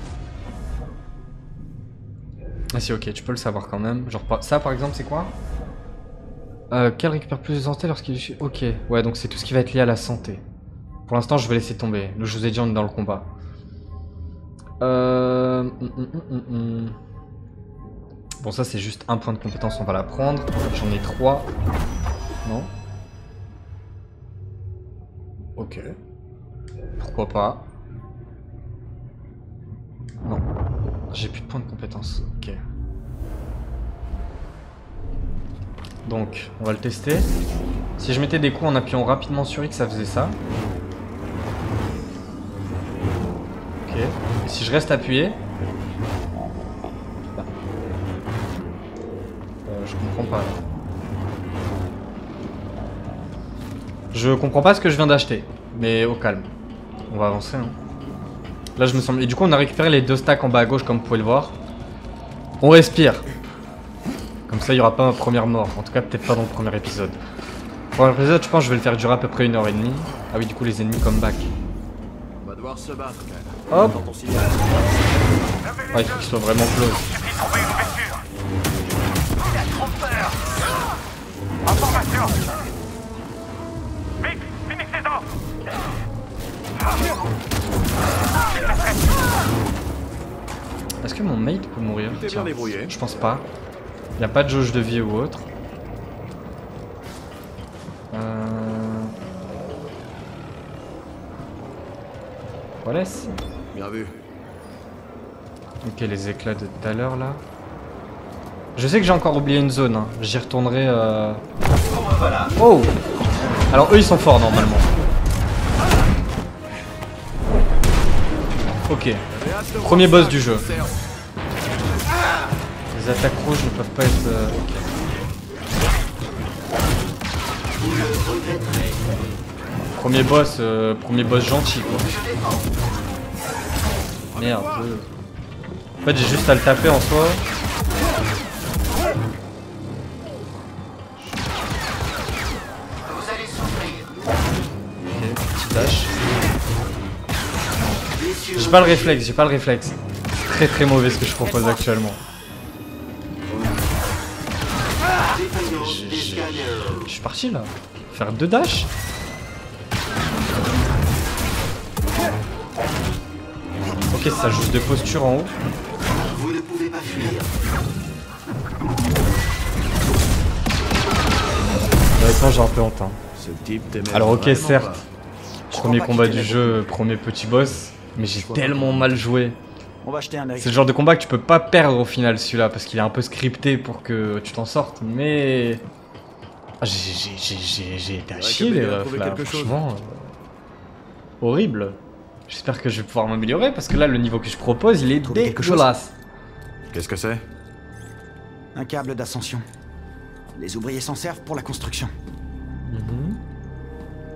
Ah si, ok, tu peux le savoir quand même. Genre ça par exemple, c'est quoi? Quel récupère plus de santé lorsqu'il... Ok, ouais, donc c'est tout ce qui va être lié à la santé. Pour l'instant, je vais laisser tomber. Je vous ai dit, on est dans le combat. Bon, ça c'est juste un point de compétence, on va la prendre. J'en ai 3. Non? Ok. Pourquoi pas? Non. J'ai plus de points de compétence. Ok. Donc, on va le tester. Si je mettais des coups en appuyant rapidement sur X, ça faisait ça. Ok. Et si je reste appuyé... je comprends pas. Je comprends pas ce que je viens d'acheter. Mais au calme. On va avancer. Hein. Là, je me sens... Et du coup, on a récupéré les 2 stacks en bas à gauche, comme vous pouvez le voir. On respire. Comme ça, il n'y aura pas ma première mort. En tout cas, peut-être pas dans le premier épisode. Le premier épisode, je pense que je vais le faire durer à peu près 1h30. Ah oui, du coup, les ennemis come back. On va devoir se battre. Hop. Ah, il faut qu'il soit vraiment close. Information. Vite, finis ses dents. Est-ce que mon mate peut mourir? T'es bien débrouillé. Je pense pas. Il n'y a pas de jauge de vie ou autre. Wallace. Bien vu. Ok, les éclats de tout à l'heure là. Je sais que j'ai encore oublié une zone. Hein. J'y retournerai. Oh! Alors eux ils sont forts normalement. Ok. Premier boss du jeu. Les attaques rouges ne peuvent pas être... Premier boss gentil quoi. Merde. En fait j'ai juste à le taper en soi. Vous allez souffrir. Ok, petit dash. J'ai pas le réflexe, C'est très mauvais ce que je propose actuellement. Je suis parti là. Faire 2 dash. Ok, ça joue de posture en haut. Vous ne pouvez pas fuir. Maintenant j'ai un peu honte. Hein. Ce type t'aimait. Alors ok, vraiment certes. pas. Premier combat du jeu, premier petit boss. Mais j'ai tellement mal joué. On va acheter un œil. C'est le genre de combat que tu peux pas perdre au final celui-là. Parce qu'il est un peu scripté pour que tu t'en sortes. Mais... Ah, j'ai été à chier les refs là, franchement. Horrible. J'espère que je vais pouvoir m'améliorer parce que là le niveau que je propose il est dégueulasse. Qu'est-ce que c'est? Un câble d'ascension. Les ouvriers s'en servent pour la construction.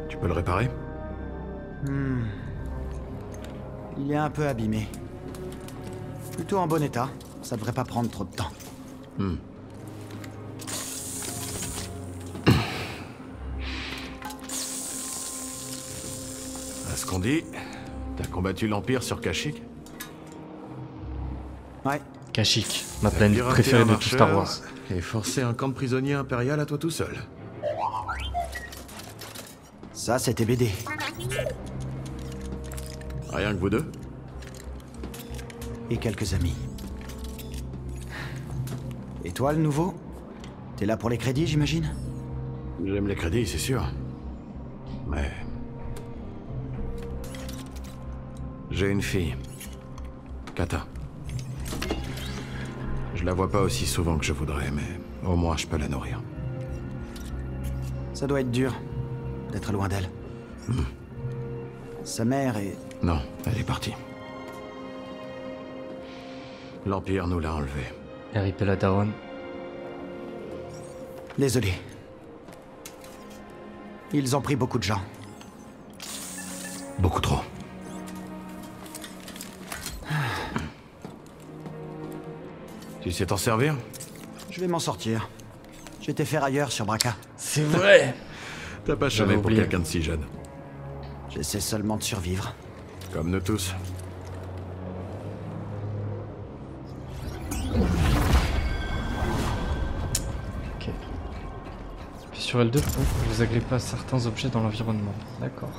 Tu peux le réparer? Il est un peu abîmé. Plutôt en bon état. Ça devrait pas prendre trop de temps. À ce qu'on dit, t'as combattu l'Empire sur Kashyyyk? Ouais. Kashyyyk, ma planète préférée de tout Star Wars. Et forcer un camp de prisonniers impérial à toi tout seul. Ça, c'était BD. Rien que vous deux? et quelques amis. Et toi, le nouveau? T'es là pour les crédits, j'imagine? J'aime les crédits, c'est sûr. Mais... j'ai une fille. Kata. Je la vois pas aussi souvent que je voudrais, mais au moins je peux la nourrir. Ça doit être dur, d'être loin d'elle. Sa mère est... Non, elle est partie. L'Empire nous l'a enlevée. RIP la daronne. Désolé. Ils ont pris beaucoup de gens. Beaucoup trop. Tu sais t'en servir? Je vais m'en sortir. J'étais ferrailleur sur Braca. C'est vrai. T'as pas chômé pour oublié. quelqu'un de si jeune. J'essaie seulement de survivre. Comme nous tous. Ok. Puis sur L2 pour que vous agrippez à certains objets dans l'environnement. D'accord.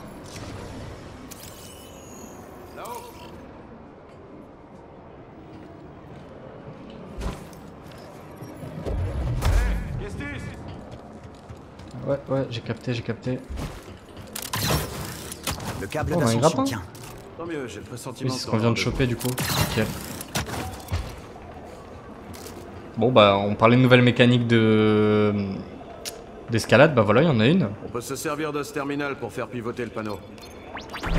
Ouais, j'ai capté. Le câble Oh, on a un d'ascension grappin. tient. Tant mieux, j'ai le pressentiment. Oui, c'est ce qu'on vient de choper du coup. Nickel. Bon bah, on parlait de nouvelles mécaniques de... d'escalade, bah voilà, il y en a une. On peut se servir de ce terminal pour faire pivoter le panneau.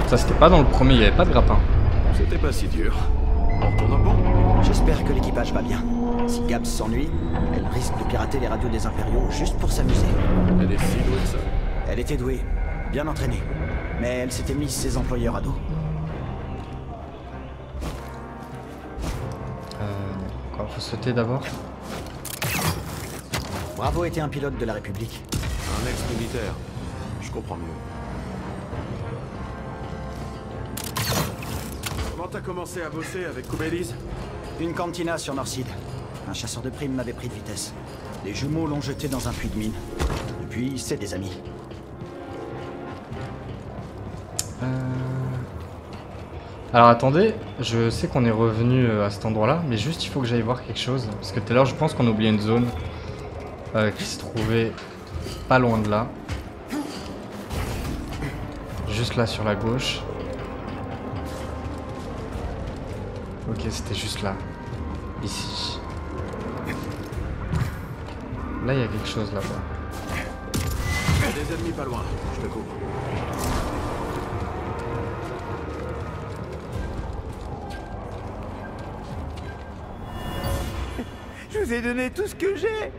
Ça c'était pas dans le premier, il n'y avait pas de grappin. C'était pas si dur. On retourne au pont. J'espère que l'équipage va bien. Si Gabs s'ennuie, elle risque de pirater les radios des Impériaux juste pour s'amuser. Elle est si douée de ça. Elle était douée, bien entraînée. Mais elle s'était mise ses employeurs à dos. Quoi, faut sauter d'abord. Bravo était un pilote de la République. Un ex-militaire. Je comprends mieux. Comment t'as commencé à bosser avec Kubelis? Une cantina sur Northside. Un chasseur de primes m'avait pris de vitesse. Les jumeaux l'ont jeté dans un puits de mine. Depuis, c'est des amis. Alors attendez, je sais qu'on est revenu à cet endroit-là, mais juste il faut que j'aille voir quelque chose. Parce que tout à l'heure, je pense qu'on a oublié une zone qui se trouvait pas loin de là. Juste là sur la gauche. Ok, c'était juste là. Ici. Là, il y a quelque chose là-bas. Il y a des ennemis pas loin. Je te couvre. Je vous ai donné tout ce que j'ai.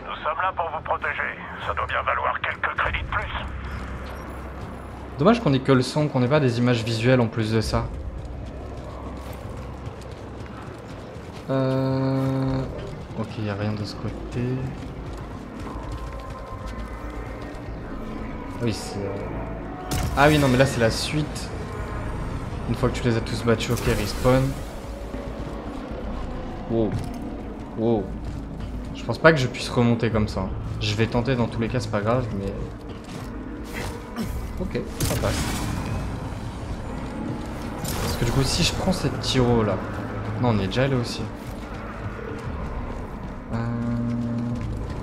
Nous sommes là pour vous protéger. Ça doit bien valoir quelques crédits de plus. Dommage qu'on ait que le son, qu'on n'ait pas des images visuelles en plus de ça. Ok, il n'y a rien de ce côté. Oui, c'est... Ah oui, non, mais là, c'est la suite. Une fois que tu les as tous battus, ok, respawn. Wow. Wow. Je pense pas que je puisse remonter comme ça. Je vais tenter dans tous les cas, c'est pas grave, mais... Ok, ça passe. Parce que du coup, si je prends cette tiro là... Non, on est déjà allé aussi.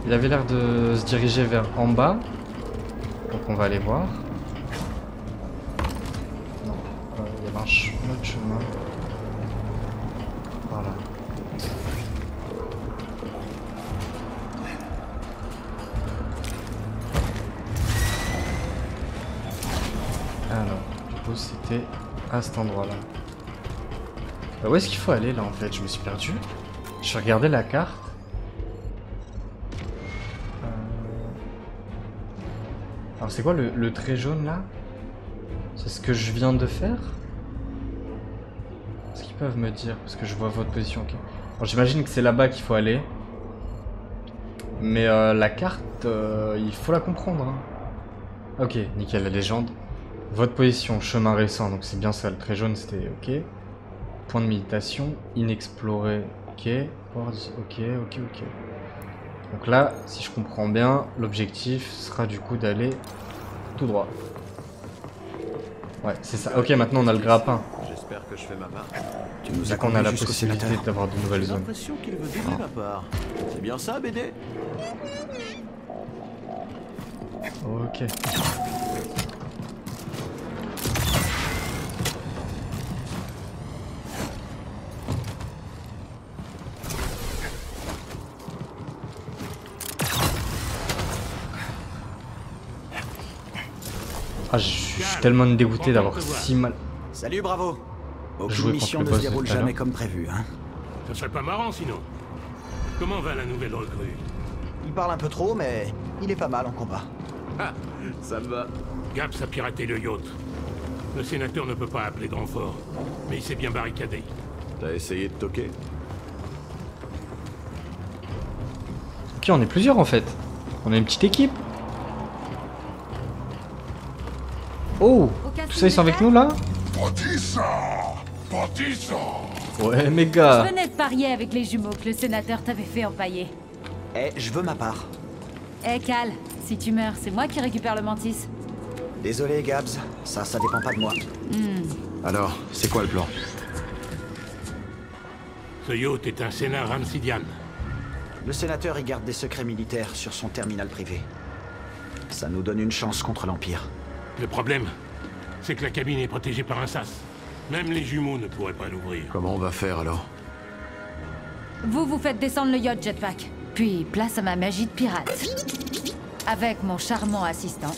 Il avait l'air de se diriger vers en bas. Donc on va aller voir. Non, il y avait un autre chemin. Voilà. Alors, du coup c'était à cet endroit-là. Où est-ce qu'il faut aller là en fait? Je me suis perdu. Je vais regarder la carte. Alors c'est quoi le trait jaune là? C'est ce que je viens de faire? Est-ce qu'ils peuvent me dire? Parce que je vois votre position. Okay. Alors j'imagine que c'est là-bas qu'il faut aller. Mais la carte, il faut la comprendre. Hein. Ok, nickel, la légende. Votre position, chemin récent, donc c'est bien ça. Le trait jaune c'était ok. Point de méditation, inexploré, ok. Ok. Donc là, si je comprends bien, l'objectif sera du coup d'aller tout droit. Ouais, c'est ça. Ok, maintenant on a le grappin. J'espère que je fais ma part. Tu nous Vu as qu'on a la jusqu'au possibilité sénateur. d'avoir de nouvelles J'ai zones. l'impression qu'il veut doubler ma part. C'est bien ça, BD? Ok. Ah, je suis tellement dégoûté d'avoir si mal. Salut, Bravo. Aucune Jouer mission contre ne le se boss de déroule tout à jamais l'heure. comme prévu, hein. Ça serait pas marrant sinon. Comment va la nouvelle recrue? Il parle un peu trop, mais il est pas mal en combat. Ah, ça me va. Gaps a piraté le yacht. Le sénateur ne peut pas appeler de renfort, mais il s'est bien barricadé. T'as essayé de toquer? Ok, on est plusieurs en fait. On a une petite équipe. Oh, tout ça ils sont avec nous là? Patissa! Patissa! Ouais, méga. Je venais de parier avec les jumeaux que le sénateur t'avait fait empailler. Eh, je veux ma part. Eh, Cal, si tu meurs, c'est moi qui récupère le mantis. Désolé, Gabs. Ça dépend pas de moi. Alors, c'est quoi le plan? Ce yacht est un Sénat Ramsidian. Le sénateur y garde des secrets militaires sur son terminal privé. Ça nous donne une chance contre l'Empire. Le problème, c'est que la cabine est protégée par un sas. Même les jumeaux ne pourraient pas l'ouvrir. Comment on va faire alors? Vous faites descendre le yacht jetpack. Puis place à ma magie de pirate. Avec mon charmant assistant.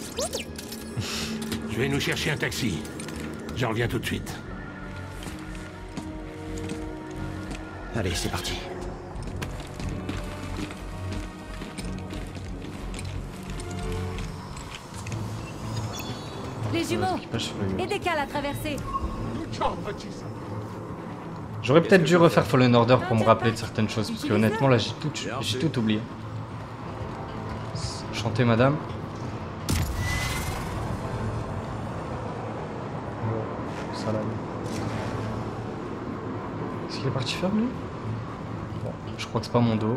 Je vais nous chercher un taxi. J'en reviens tout de suite. Allez, c'est parti. Les jumeaux, Équipage sur le yacht. aidez Cal à traverser. J'aurais peut-être dû refaire Fallen Order pour me rappeler de certaines choses, parce que honnêtement là j'ai tout oublié. Chantez madame. Salade. Est-ce qu'il est parti faire lui? Bon, je crois que c'est pas mon dos.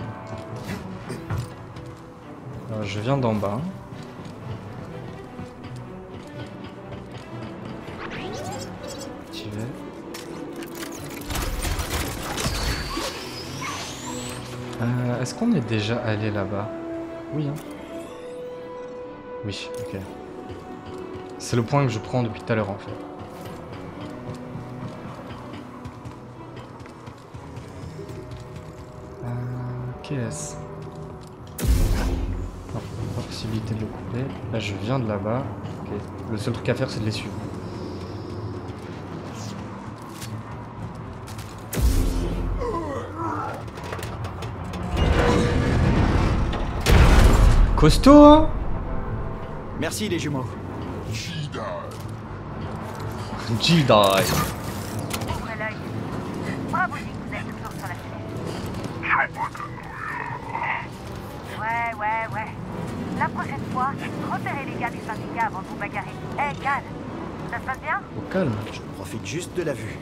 Je viens d'en bas. J'y vais. Est-ce qu'on est déjà allé là-bas? Oui, hein. Oui, ok. C'est le point que je prends depuis tout à l'heure en fait. Qu'est-ce? Non, pas possibilité de le couper. Là je viens de là-bas. Ok. Le seul truc à faire c'est de les suivre. Costaud, hein? Merci, les jumeaux. Jedi! Jedi. Ouvrez l'œil. Bravo, dit que vous êtes toujours sur la fenêtre. Ouais. La prochaine fois, repérez les gars du syndicat avant de vous bagarrer. Eh, Cal, ça se passe bien? Au calme. Je profite juste de la vue.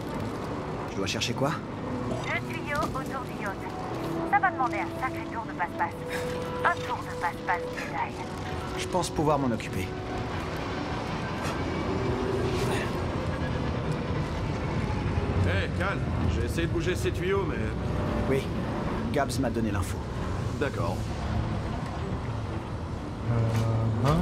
Je dois chercher quoi? 2 tuyaux autour du yacht. Ça va demander un sacré tour de passe-passe. Un tour de passe-passe Jedi. Je pense pouvoir m'en occuper. Hé, Cal, j'ai essayé de bouger ces tuyaux, mais... Oui, Gabs m'a donné l'info. D'accord. Hein?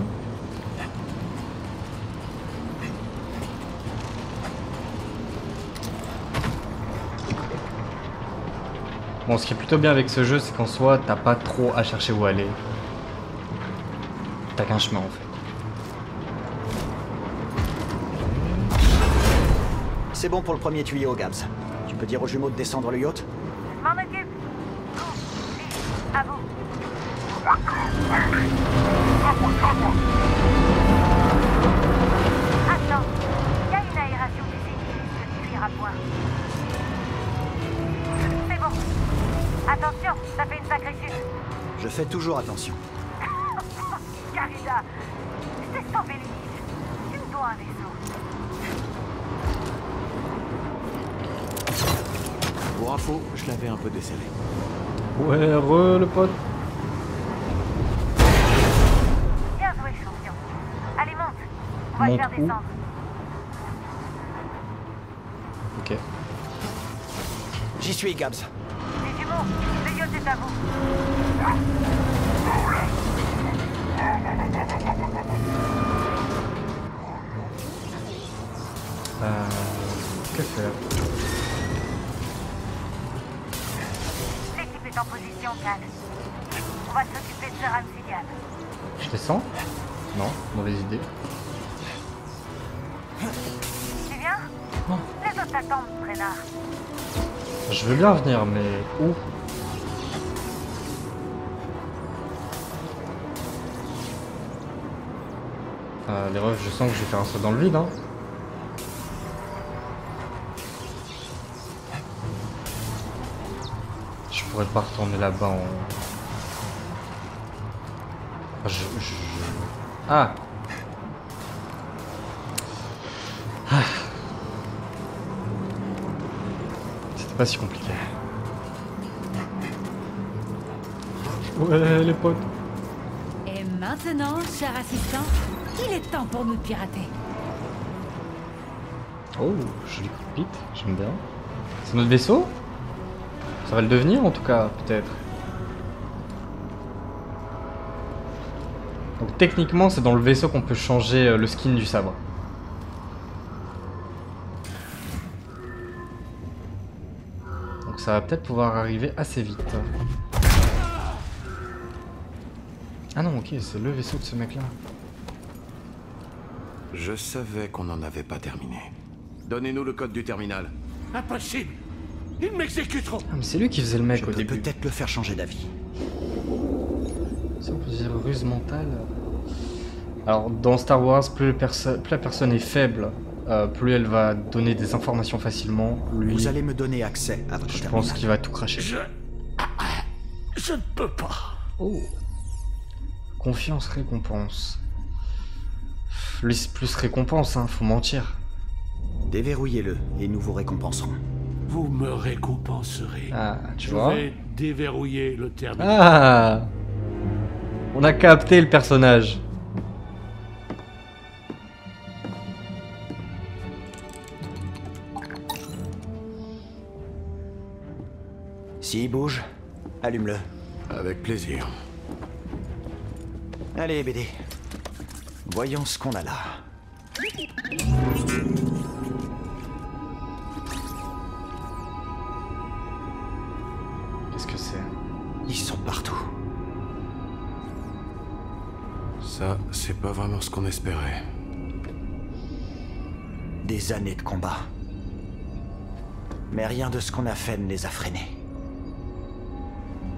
Bon, ce qui est plutôt bien avec ce jeu, c'est qu'en soi, t'as pas trop à chercher où aller. T'as qu'un chemin en fait. C'est bon pour le premier tuyau, Gabs. Tu peux dire aux jumeaux de descendre le yacht? M'en occupe. Go, vite, à vous. Attends, il y a une aération du véhicule que tu iras point. C'est bon. Attention, ça fait une sacrée chute. Je fais toujours attention. Carida, je t'ai sauvé les vies. Tu me dois un vaisseau. Pour info, je l'avais un peu décelé. Ouais, re le pote. Bien joué, champion. Allez, monte. On va te Monte faire où? descendre. Ok, J'y suis, Gabs. Les jumeaux, le yacht est à vous. Que faire? L'équipe est en position, Cal. On va s'occuper de ce amphibian. Je descends? Non, mauvaise idée. Tu viens? Non. Les autres t'attendent, traînard. Je veux bien venir, mais où? Les refs, je sens que je vais faire un saut dans le vide, hein. Je pourrais pas retourner là-bas en... Ah. Ah. C'était pas si compliqué. Ouais, les potes. Et maintenant, cher assistant, il est temps pour nous de pirater. Oh, joli cockpit, j'aime bien. C'est notre vaisseau? Ça va le devenir en tout cas, peut-être. Donc techniquement, c'est dans le vaisseau qu'on peut changer le skin du sabre. Donc ça va peut-être pouvoir arriver assez vite. Ah non, ok, c'est le vaisseau de ce mec-là. Je savais qu'on n'en avait pas terminé. Donnez-nous le code du terminal. Impossible. Ils m'exécuteront. Ah, mais c'est lui qui faisait le mec au début. Peut-être le faire changer d'avis. Si on peut dire ruse mentale. Alors, dans Star Wars, plus la personne est faible, plus elle va donner des informations facilement. Lui, vous allez me donner accès à votre terminal. Je pense qu'il va tout cracher. Je ne peux pas. Oh. Confiance, récompense. Plus récompense, hein, faut mentir. Déverrouillez-le et nous vous récompenserons. Vous me récompenserez. Ah, tu vois. Je vais déverrouiller le terminal. Ah. On a capté le personnage. S'il bouge, allume-le. Avec plaisir. Allez, BD. Voyons ce qu'on a là. Qu'est-ce que c'est? Ils sont partout. Ça, c'est pas vraiment ce qu'on espérait. Des années de combat. Mais rien de ce qu'on a fait ne les a freinés.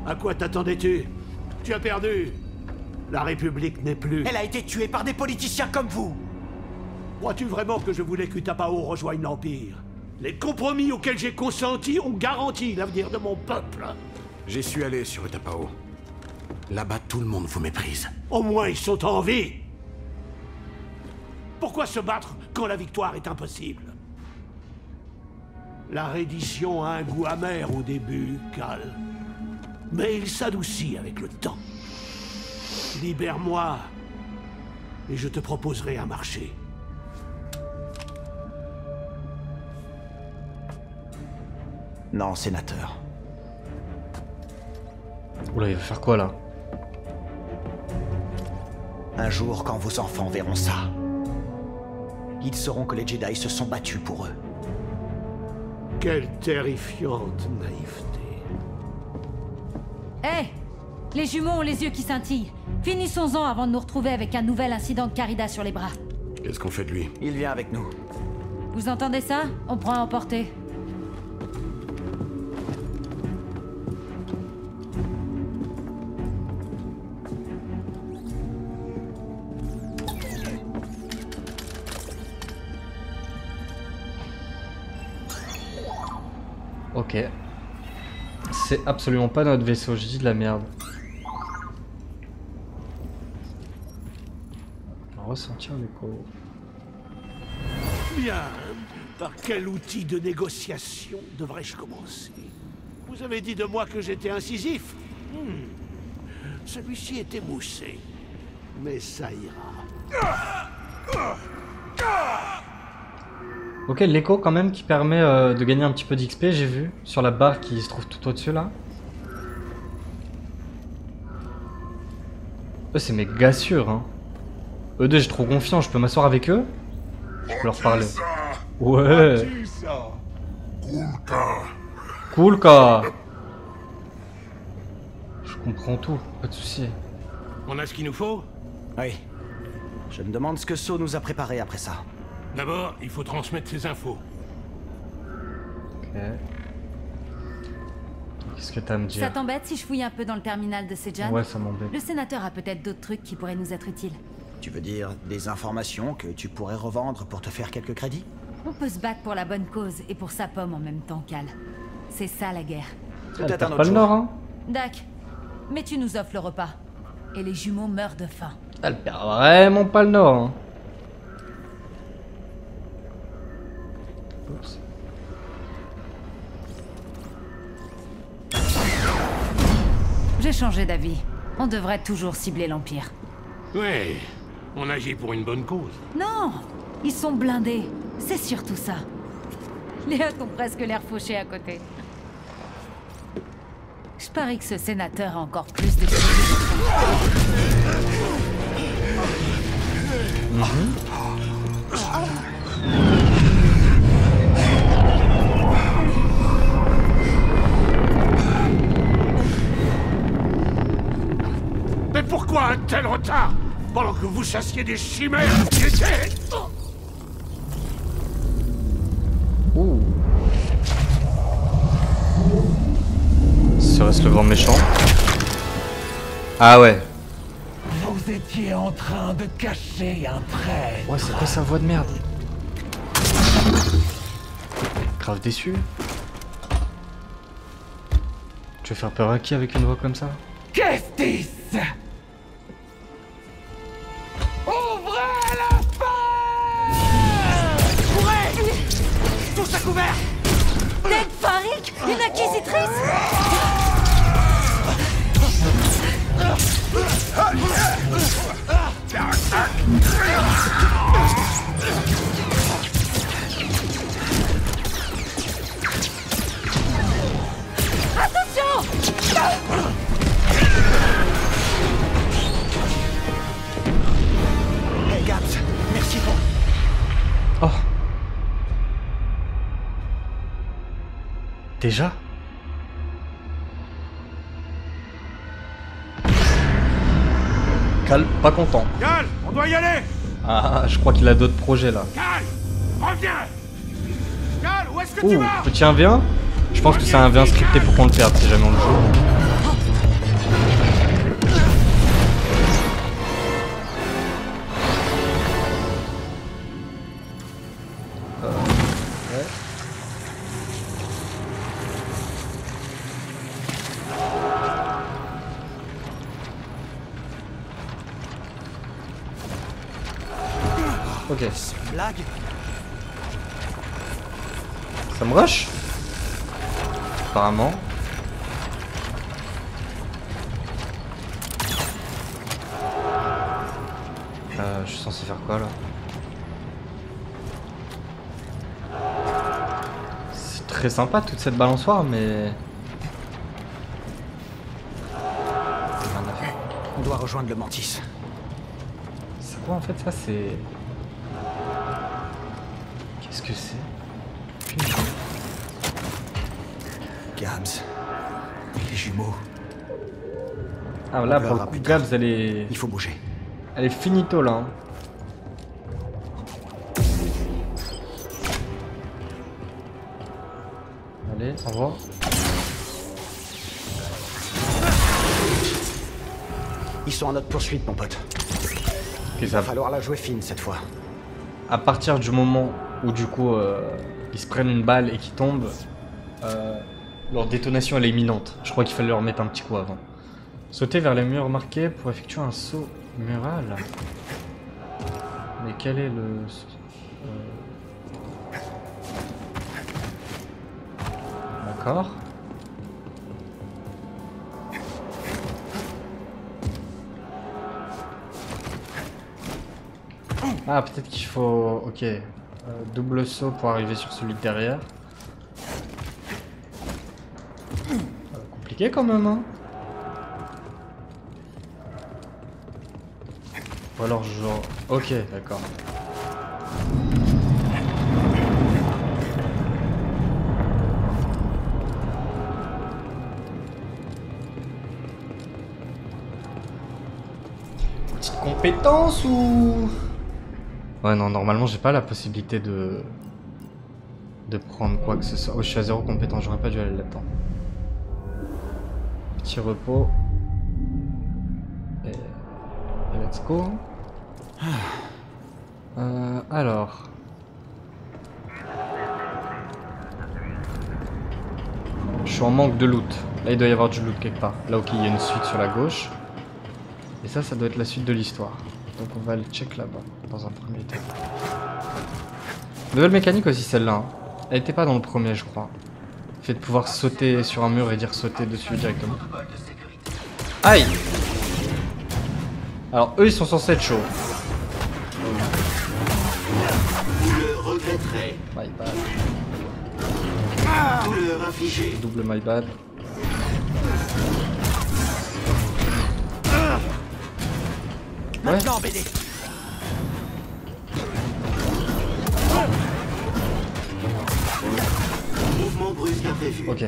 À quoi t'attendais-tu? Tu as perdu. La République n'est plus. Elle a été tuée par des politiciens comme vous. Crois-tu vraiment que je voulais qu'Utapao rejoigne l'Empire? Les compromis auxquels j'ai consenti ont garanti l'avenir de mon peuple. J'y suis allé sur Utapao. Là-bas, tout le monde vous méprise. Au moins, ils sont en vie. Pourquoi se battre quand la victoire est impossible? La reddition a un goût amer au début, Cal. Mais il s'adoucit avec le temps. Libère-moi, et je te proposerai un marché. Non, sénateur. Oula, il va faire quoi là? Un jour, quand vos enfants verront ça, ils sauront que les Jedi se sont battus pour eux. Quelle terrifiante naïveté. Hé! Les jumeaux ont les yeux qui scintillent. Finissons-en avant de nous retrouver avec un nouvel incident de Carida sur les bras. Qu'est-ce qu'on fait de lui? Il vient avec nous. Vous entendez ça? On prend à emporter. Ok. C'est absolument pas notre vaisseau, je dis de la merde. Ressentir l'écho. Bien. Par quel outil de négociation devrais-je commencer? Vous avez dit de moi que j'étais incisif. Celui-ci était moussé. Mais ça ira. Ok, l'écho quand même qui permet de gagner un petit peu d'XP, j'ai vu, sur la barre qui se trouve tout au-dessus là. Eux c'est méga sûr hein. Eux deux j'ai trop confiance, je peux m'asseoir avec eux. Je peux leur parler. Ouais. Cool cas. Je comprends tout, pas de soucis. On a ce qu'il nous faut? Oui. Je me demande ce que So nous a préparé après ça. D'abord, il faut transmettre ces infos. Ok. Qu'est-ce que t'as à me dire? Ça t'embête si je fouille un peu dans le terminal de Sejan? Ouais, ça m'embête. Le sénateur a peut-être d'autres trucs qui pourraient nous être utiles. Tu veux dire des informations que tu pourrais revendre pour te faire quelques crédits? On peut se battre pour la bonne cause et pour sa pomme en même temps, Cal. C'est ça la guerre. Elle perd pas le nord hein. Dac, mais tu nous offres le repas. Et les jumeaux meurent de faim. Elle perd vraiment pas le nord hein. Oups. J'ai changé d'avis. On devrait toujours cibler l'Empire. Ouais, on agit pour une bonne cause. Non, ils sont blindés. C'est surtout ça. Les autres ont presque l'air fauchés à côté. Je parie que ce sénateur a encore plus de Mais pourquoi un tel retard? Pendant que vous chassiez des chimères qui étaient... Serait-ce le vent méchant? Ah ouais. Vous étiez en train de cacher un trait. Ouais, c'est quoi sa voix de merde? Grave déçu. Tu veux faire peur à qui avec une voix comme ça? Kestis! Ouvrez le feu! Courez! Tous à couvert! Ned Farik, une inquisitrice! Attention! Hey Gabs, merci pour... Oh. Déjà? Cal, pas content. Cal, on doit y aller! Ah, je crois qu'il a d'autres projets là. Cal, reviens! Cal, où est-ce que tu Ouh, vas? petit 1v1? Je pense que c'est un 1v1 scripté pour qu'on le perde si jamais on le joue. Ouais. Ok. Blague? Ça me rush? Apparemment. Je suis censé faire quoi là? C'est très sympa toute cette balançoire mais... On doit rejoindre le Mantis. C'est quoi en fait ça? C'est... Qu'est-ce que c'est? Gabs. Les jumeaux. Ah là pour le coup Gabs elle est... Il faut bouger. Elle est finito là. Hein. Allez, au revoir. Ils sont à notre poursuite, mon pote. Il va falloir la jouer fine cette fois. À partir du moment où du coup ils se prennent une balle et qu'ils tombent, leur détonation elle est imminente. Je crois qu'il fallait leur mettre un petit coup avant. Sauter vers les murs marqués pour effectuer un saut mural. Mais quel est le... D'accord. Ah peut-être qu'il faut... Ok. Double saut pour arriver sur celui de derrière. Compliqué quand même, hein. Ou alors genre... Ok, d'accord. Petite compétence ou... Ouais non, normalement j'ai pas la possibilité de prendre quoi que ce soit. Oh, je suis à 0 compétence, j'aurais pas dû aller là-dedans. Petit repos. Et let's go. Alors. Je suis en manque de loot. Là il doit y avoir du loot quelque part. Là ok, il y a une suite sur la gauche. Et ça doit être la suite de l'histoire. Donc on va le check là-bas, dans un premier temps. Nouvelle mécanique aussi celle-là. Hein. Elle était pas dans le premier je crois. Le fait de pouvoir sauter sur un mur et dire sauter dessus directement. Aïe! Alors eux ils sont censés être chauds. Vous le regretterez. My bad. Douleur infligée. Double my bad. Maintenant, BD. Mouvement brusque imprévu. Ok.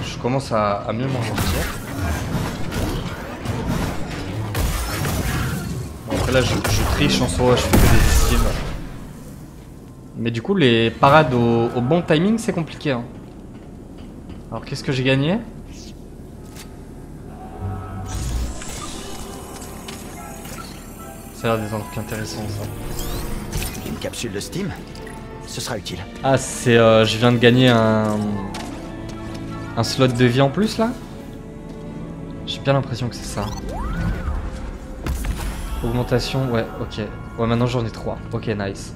Je commence à mieux m'en sortir. Bon, après là je triche en soi, je fais que des esquives. Mais du coup les parades au bon timing c'est compliqué. Hein. Alors qu'est-ce que j'ai gagné? Ça a l'air d'être un truc intéressant ça. Une capsule de Steam, ce sera utile. Ah c'est je viens de gagner un slot de vie en plus là. J'ai bien l'impression que c'est ça. Augmentation, ouais, ok. Ouais maintenant j'en ai 3. Ok nice.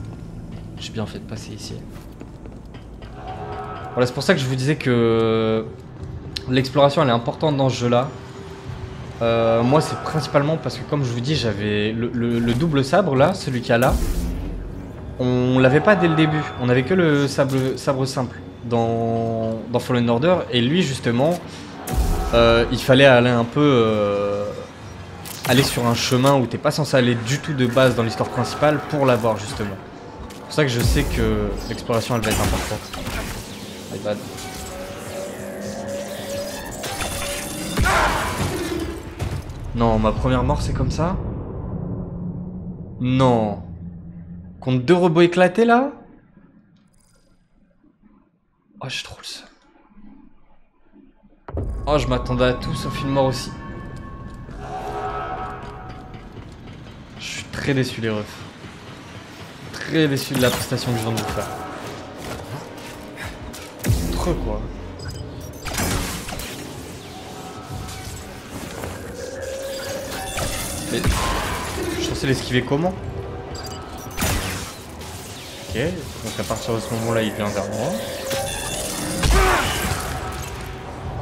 J'ai bien fait de passer ici. Voilà c'est pour ça que je vous disais que l'exploration elle est importante dans ce jeu là. Moi c'est principalement parce que comme je vous dis j'avais le double sabre là, celui qu'il y a là. On l'avait pas dès le début, on avait que le sabre simple dans Fallen Order et lui justement il fallait aller un peu aller sur un chemin où t'es pas censé aller du tout de base dans l'histoire principale pour l'avoir justement. C'est pour ça que je sais que l'exploration elle va être importante. My bad. Non, ma première mort c'est comme ça? Non. Contre 2 robots éclatés là? Oh j'ai trop le seum. Oh je m'attendais à tout sauf une mort aussi. Je suis très déçu les refs. Très déçu de la prestation que je viens de vous faire. Trop quoi. Mais je suis censé l'esquiver comment? Ok, donc à partir de ce moment-là, il vient vers moi.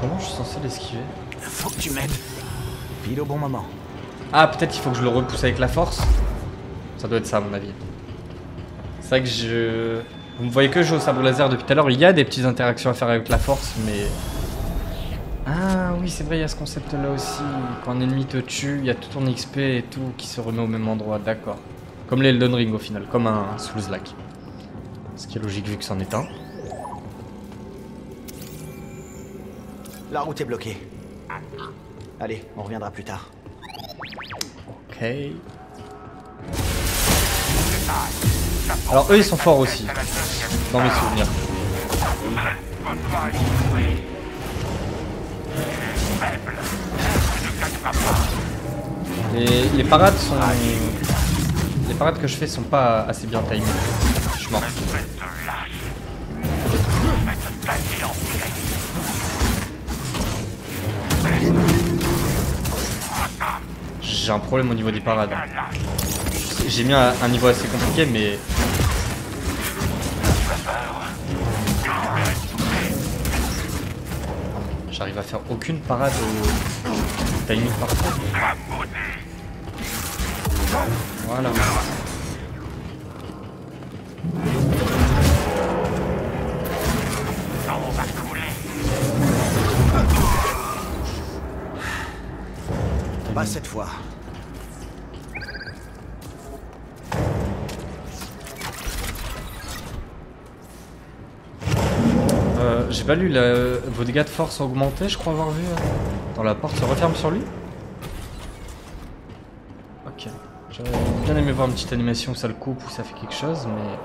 Comment je suis censé l'esquiver? Faut que tu m'aides. Pile au bon moment. Ah, peut-être qu'il faut que je le repousse avec la force. Ça doit être ça à mon avis. C'est vrai que je... Vous me voyez que je joue au sabre laser depuis tout à l'heure. Il y a des petites interactions à faire avec la force, mais... Ah oui, c'est vrai, il y a ce concept-là aussi. Quand un ennemi te tue, il y a tout ton XP et tout qui se remet au même endroit. D'accord. Comme les Elden Ring au final, comme un Souls-like. Ce qui est logique vu que c'en est un. La route est bloquée. Allez, on reviendra plus tard. Ok. Alors eux ils sont forts aussi. Dans mes souvenirs. Les parades sont... Les parades que je fais sont pas assez bien timées. Je suis mort. J'ai un problème au niveau des parades. J'ai mis un niveau assez compliqué mais... J'arrive à faire aucune parade au timing parfait. Voilà. cette fois. J'ai pas lu vos dégâts de force augmentés, je crois avoir vu. Dans la porte se referme sur lui. Ok. J'aurais bien aimé voir une petite animation où ça le coupe ou ça fait quelque chose, mais...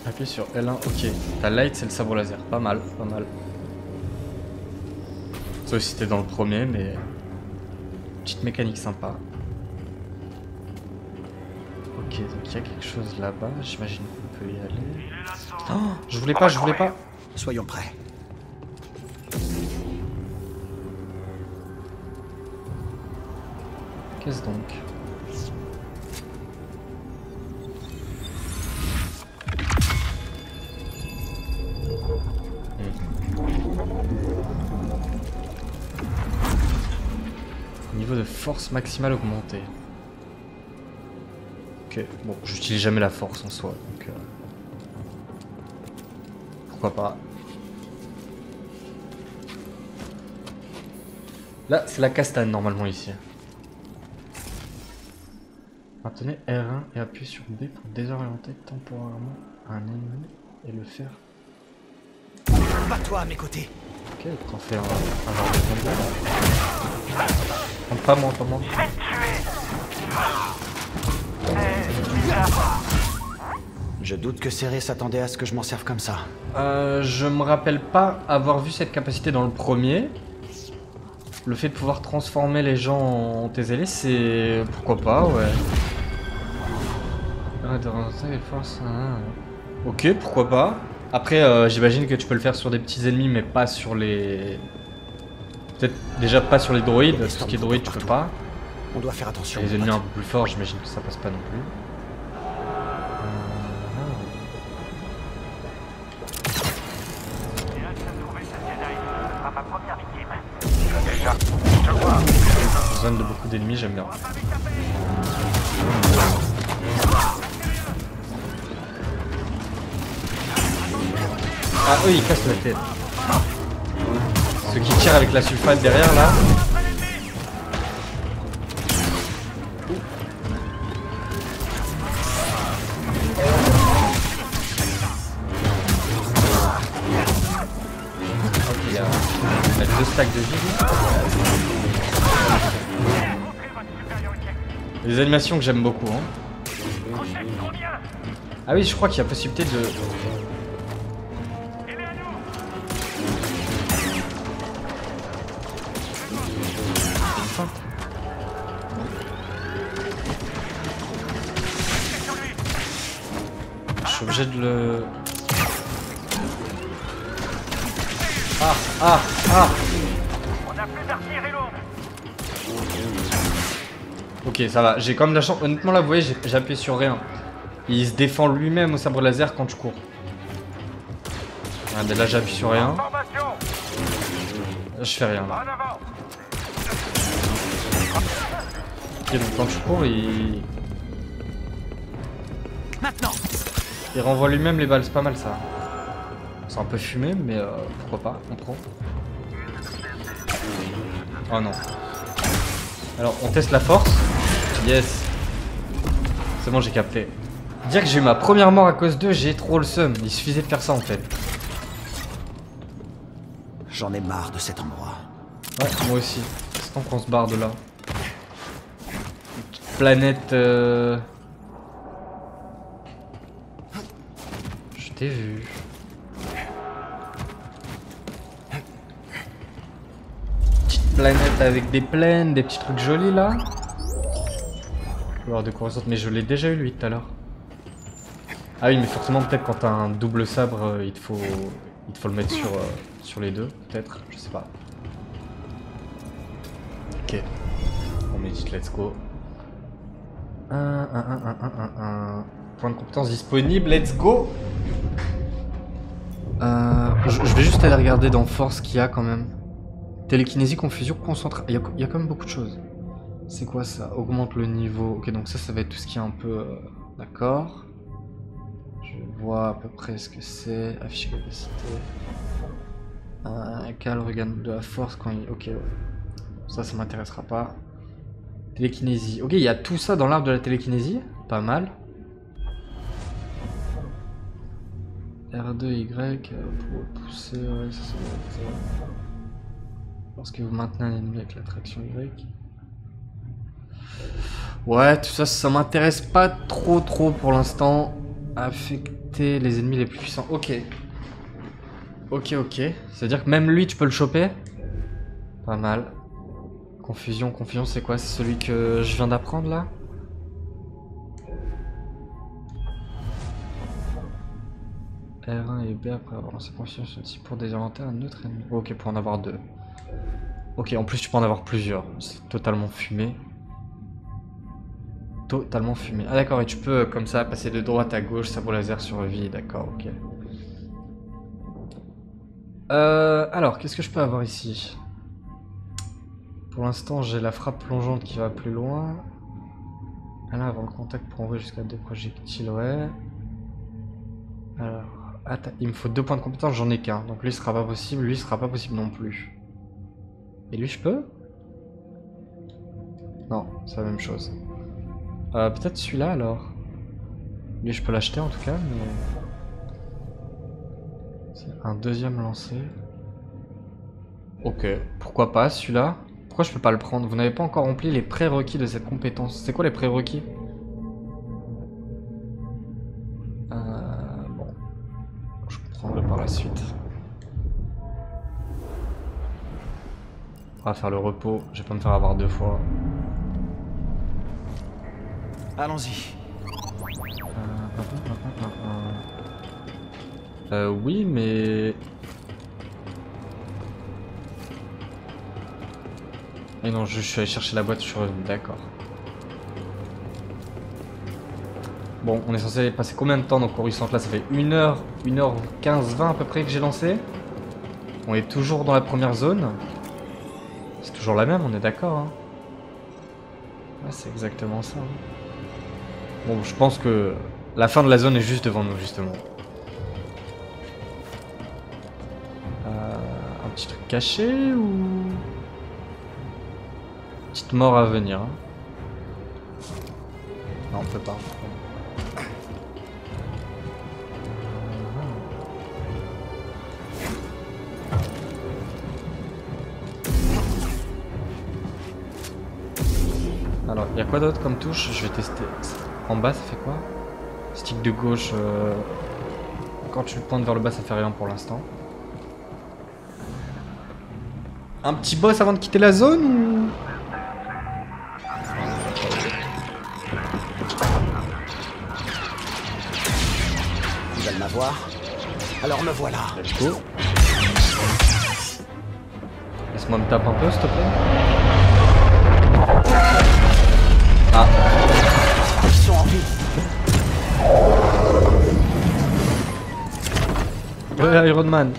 Appuie sur L1, ok. Ta light, c'est le sabre laser. Pas mal, pas mal. Ça aussi c'était dans le premier, mais... Petite mécanique sympa. Ok, donc il y a quelque chose là-bas, j'imagine qu'on peut y aller. Oh, je voulais pas, je voulais pas. Soyons prêts. Qu'est-ce donc? Niveau de force maximale augmenté. Ok, bon, j'utilise jamais la force en soi, donc pourquoi pas. Là, c'est la castagne normalement ici. Maintenez R1 et appuyez sur B pour désorienter temporairement un ennemi et le faire. Bats-toi à mes côtés. Ok, t'en fais un genre de combat. Pas moi, pas moi. Je doute que Céré s'attendait à ce que je m'en serve comme ça. Je me rappelle pas avoir vu cette capacité dans le premier. Le fait de pouvoir transformer les gens en TZL, c'est... Pourquoi pas, ouais. Ok, pourquoi pas. Après, j'imagine que tu peux le faire sur des petits ennemis, mais pas sur les... Peut-être déjà pas sur les droïdes, tout ce qui est droïde, tu peux pas. On doit faire attention. Et les ennemis un peu plus forts, j'imagine que ça passe pas non plus. Zone de beaucoup d'ennemis, j'aime bien. Ah, eux ils cassent la tête. Ceux qui tirent avec la sulfate derrière là. Ok, il y a 2 stacks de vie. Les animations que j'aime beaucoup. Hein. Ah oui, je crois qu'il y a possibilité de... Je suis obligé de le... Ah. Ok, ça va. J'ai quand même la chance. Honnêtement, là, vous voyez, j'ai appuyé sur rien. Il se défend lui-même au sabre laser quand tu cours. Regardez, là, j'appuie sur rien. Je fais rien, là. Ok, donc quand tu cours, il... Maintenant. Il renvoie lui-même les balles. C'est pas mal, ça. C'est un peu fumé, mais pourquoi pas. On prend. Oh non. Alors, on teste la force. Yes. C'est bon, j'ai capté. Dire que j'ai eu ma première mort à cause d'eux, j'ai trop le seum. Il suffisait de faire ça en fait. J'en ai marre de cet endroit. Ouais, moi aussi. C'est temps qu'on se barre de là. Une petite planète... Je t'ai vu. Petite planète avec des plaines, des petits trucs jolis là. Alors de quoi ressortir, mais je l'ai déjà eu lui tout à l'heure. Ah oui, mais forcément peut-être quand t'as un double sabre, il te faut le mettre sur les deux, peut-être, je sais pas. Ok, on médite, let's go. Point de compétence disponible, let's go. Je vais juste aller regarder dans force ce qu'il y a quand même. Télékinésie, confusion, concentration. Il y a quand même beaucoup de choses. C'est quoi ça? Augmente le niveau. Ok, donc ça va être tout ce qui est un peu... D'accord. Je vois à peu près ce que c'est. Afficher capacité. Cal regagne de la force quand il... Ok, ouais. Ça m'intéressera pas. Télékinésie. Ok, il y a tout ça dans l'arbre de la télékinésie. Pas mal. R2Y pour pousser. Ouais, ça doit être. Lorsque vous maintenez un ennemi avec l'attraction Y. Ouais, tout ça, ça m'intéresse pas trop pour l'instant. Affecter les ennemis les plus puissants. Ok. Ok. C'est-à-dire que même lui, tu peux le choper. Pas mal. Confusion, c'est quoi? C'est celui que je viens d'apprendre là? R1 et B après avoir lancé confusion sur le type pour désorienter un autre ennemi. Ok, pour en avoir deux. Ok, en plus tu peux en avoir plusieurs. C'est totalement fumé. Totalement fumé. Ah d'accord, et tu peux comme ça passer de droite à gauche, sabre laser sur vie, d'accord, ok. Alors, qu'est-ce que je peux avoir ici? Pour l'instant, j'ai la frappe plongeante qui va plus loin. Là, avant le contact pour envoyer jusqu'à 2 projectiles, ouais. Alors, il me faut 2 points de compétence, j'en ai qu'un. Donc lui, ce sera pas possible, lui, ce sera pas possible non plus. Et lui, je peux? Non, c'est la même chose. Peut-être celui-là, alors. Lui, je peux l'acheter en tout cas, mais... C'est un deuxième lancé. Ok, pourquoi pas celui-là? Pourquoi je peux pas le prendre? Vous n'avez pas encore rempli les prérequis de cette compétence. C'est quoi les prérequis? Bon. Je prendrai par la suite. On va faire le repos. Je vais pas me faire avoir 2 fois. Allons-y. Oui, mais... Et non, je suis allé chercher la boîte, je suis revenu, d'accord. Bon, on est censé passer combien de temps dans Coruscant là? Ça fait 1h, 1h15, 20 à peu près que j'ai lancé. On est toujours dans la première zone. C'est toujours la même, on est d'accord. Hein. Ouais, c'est exactement ça. Hein. Bon, je pense que la fin de la zone est juste devant nous, justement. Un petit truc caché ou... Petite mort à venir. Hein. Non, on peut pas. Alors, il y a quoi d'autre comme touche? Je vais tester. En bas, ça fait quoi? Stick de gauche. Quand tu le pointes vers le bas, ça fait rien pour l'instant. Un petit boss avant de quitter la zone ou... Ils veulent m'avoir. Alors me voilà. Let's go. Laisse-moi me taper un peu, s'il te plaît. Ah. Ils sont en vie. Ouais, Iron Man.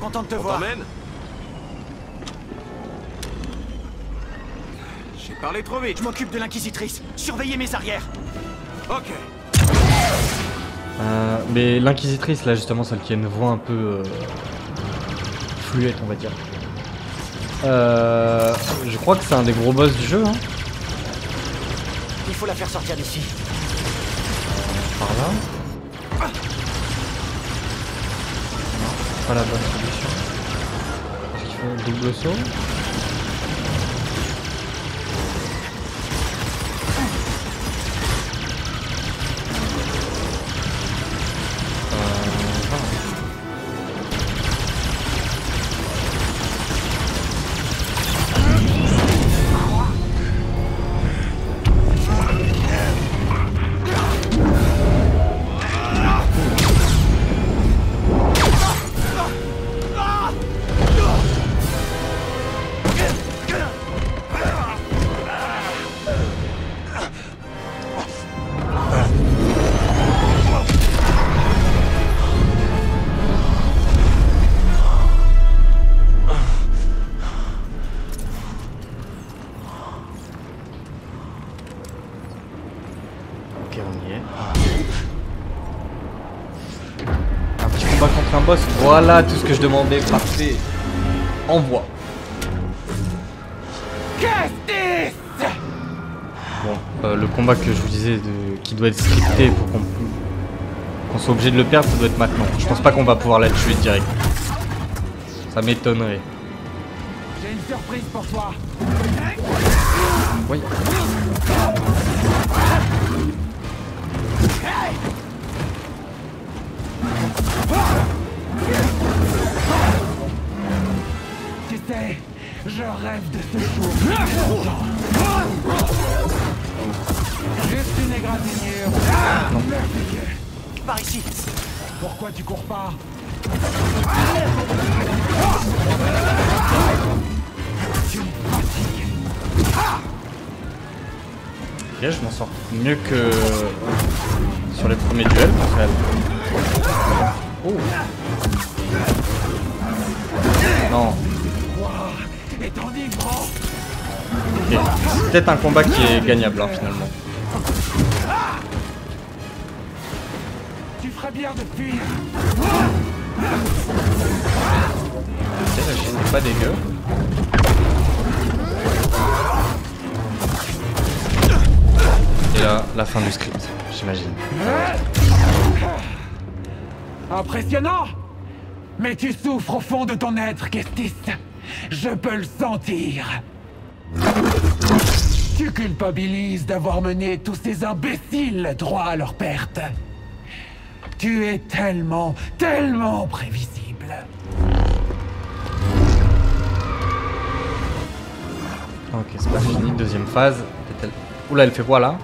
Content de te voir. J'ai parlé trop vite. Je m'occupe de l'inquisitrice. Surveillez mes arrières. Ok. Mais l'inquisitrice, là, justement, celle qui a une voix un peu fluette, on va dire. Je crois que c'est un des gros boss du jeu, hein. Il faut la faire sortir d'ici. Par là. Non, c'est pas la bonne solution. Est-ce qu'il faut un double saut? Boss, voilà tout ce que je demandais, parfait. Envoie. Bon, le combat que je vous disais qui doit être scripté pour qu'on soit obligé de le perdre, ça doit être maintenant. Je pense pas qu'on va pouvoir la tuer direct. Ça m'étonnerait. J'ai une surprise pour toi. Oui. Tu sais, je rêve de ce jour. Juste une égratignure. Non. Par ici. Pourquoi tu cours pas? Tu me fatigues. Ok, je m'en sors mieux que sur les premiers duels. Oh. Non. Ok, c'est peut-être un combat qui est gagnable hein, finalement. Tu ferais bien de fuir. Ok, la chaîne n'est pas dégueu. Et là, la fin du script, j'imagine. Impressionnant! Mais tu souffres au fond de ton être, Kestis. Je peux le sentir. Tu culpabilises d'avoir mené tous ces imbéciles droit à leur perte. Tu es tellement, tellement prévisible. Ok, c'est pas fini, deuxième phase. Oula, elle fait quoi là?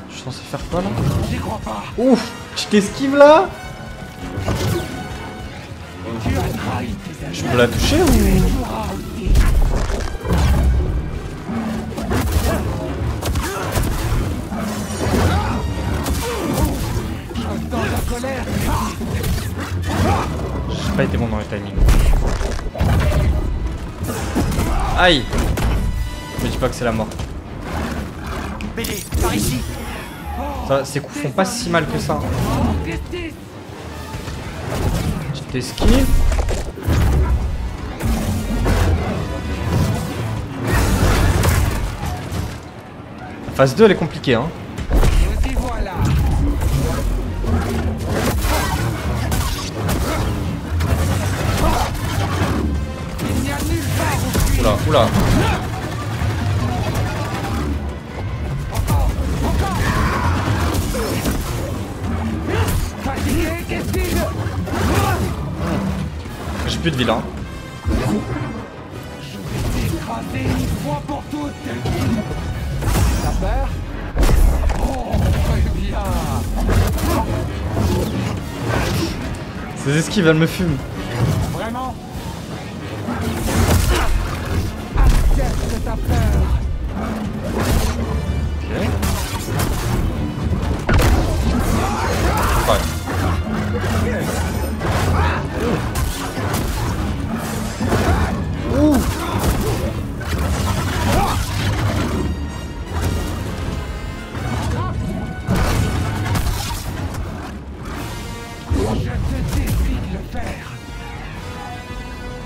Je suis censé faire quoi là? J'y crois pas. Ouf! Je t'esquive là? Tu as trahi tes amis. Je peux la toucher ou? J'ai pas été bon dans le timing. Aïe! Me dis pas que c'est la mort. BD, par ici. Ces coups font pas si mal que ça. Je t'esquive. La phase 2 elle est compliquée hein. Oula, oula. J'ai plus de vilain. Je vais t'écraser une fois pour toutes. T'as peur? Oh, très bien. Ces esquives, elles me fument. Vraiment? Accepte ta peur. Ok. Ouais. Ouh.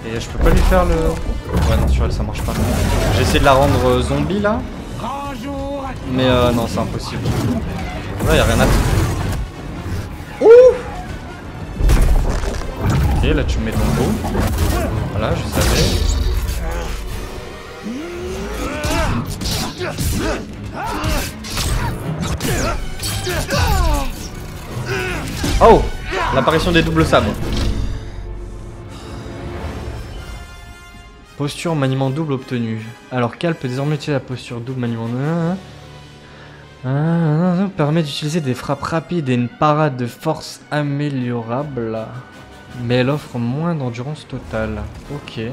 Et je peux pas lui faire le... Ouais non sur elle ça marche pas. J'ai essayé de la rendre zombie là. Mais non c'est impossible. Là y'a rien à faire. Ouh. Ok là tu me mets ton dos. Voilà je savais. Oh. L'apparition des doubles sabres. Posture maniement double obtenue. Alors Cal peut désormais utiliser la posture double maniement... permet d'utiliser des frappes rapides et une parade de force améliorable. Mais elle offre moins d'endurance totale. Ok. Bon, de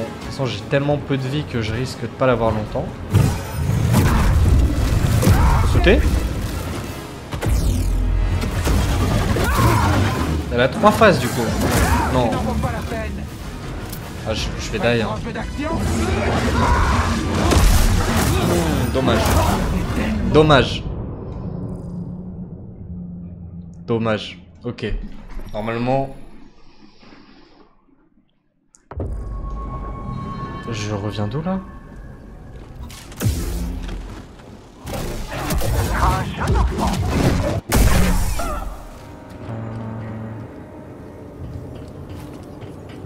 toute façon j'ai tellement peu de vie que je risque de pas l'avoir longtemps. Faut sauter. Elle a 3 phases du coup. Non. Ah, je vais die. Hein. Dommage. Dommage. Dommage. Ok. Normalement... Je reviens d'où là?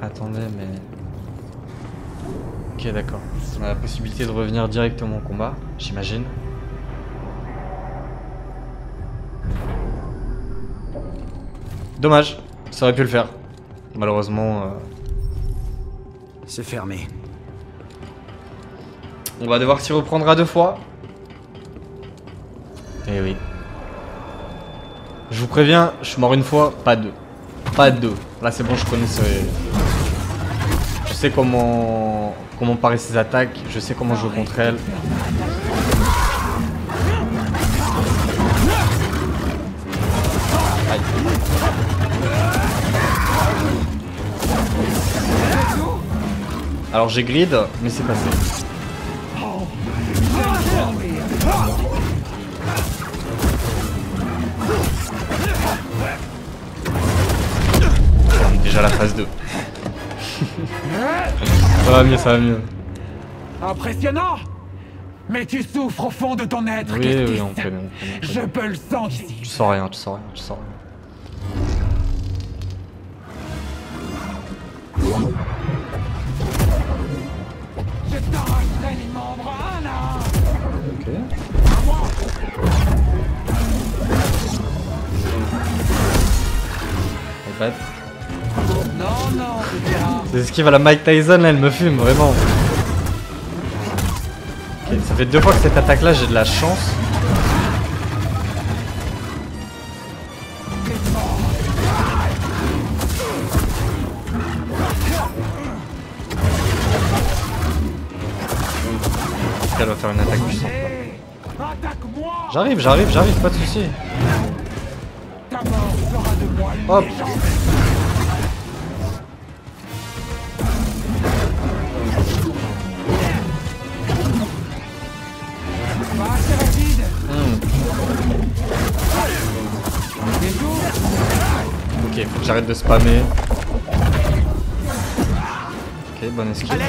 Attendez, mais... Ok, d'accord. On a la possibilité de revenir directement au combat, j'imagine. Dommage, ça aurait pu le faire. Malheureusement... C'est fermé. On va devoir s'y reprendre à 2 fois. Eh oui. Je vous préviens, je suis mort une fois, pas 2. Pas 2. Là c'est bon, je connais ce... Je sais comment parer ses attaques, je sais comment jouer contre elle. Aïe. Alors j'ai grid, mais c'est passé. On est déjà à la phase 2. Ça va mieux, ça va mieux. Impressionnant! Mais tu souffres au fond de ton être, Oui, Kestis. oui, on connaît. Je peux le sentir. Tu sens rien, tu sens rien, tu sens rien. Je t'arracherai les membres un à un. Ok. On va Non, non, c'est esquive à la Mike Tyson, là, elle me fume, vraiment. Ok, ça fait 2 fois que cette attaque-là, j'ai de la chance. Elle va faire une attaque puissante. J'arrive, pas de soucis. Hop. Ok, faut que j'arrête de spammer. Ok, bonne esquive.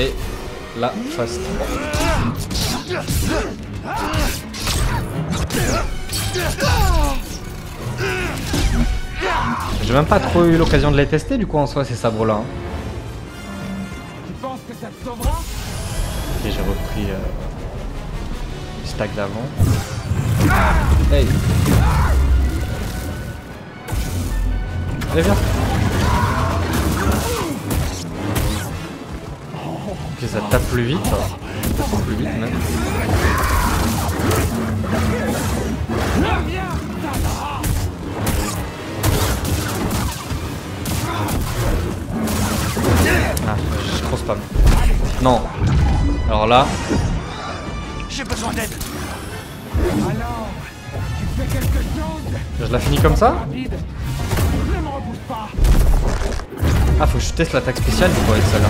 Et là, fast. J'ai même pas trop eu l'occasion de les tester du coup en soi ces sabres là. Tu penses que ça te sauvera? Ok, j'ai repris le stack d'avant. Hey. Allez viens. Ok, ça tape plus vite. Ça tape plus vite même. Ah, j'ai trop spam. Non. Alors là. J'ai besoin d'aide. Alors, tu fais quelque chose? Je la finis comme ça? Rapide. Ne me repousse pas. Ah, faut que je teste l'attaque spéciale du coup avec celle-là.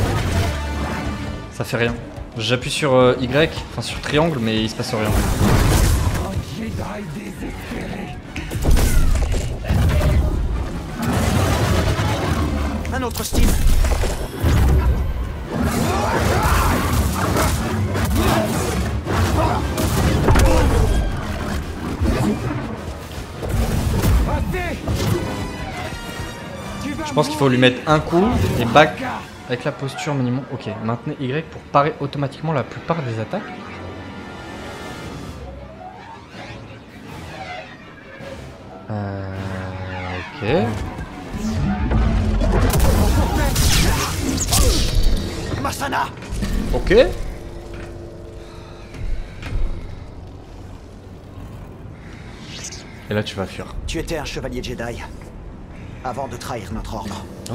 Ça fait rien. J'appuie sur Y, enfin sur triangle, mais il se passe rien. Un Jedi désespéré. Un autre style. Je pense qu'il faut lui mettre un coup et back avec la posture minimum. Ok, maintenez Y pour parer automatiquement la plupart des attaques. Ok. Masana. Ok. Et là tu vas fuir. Tu étais un chevalier Jedi avant de trahir notre ordre. Oh.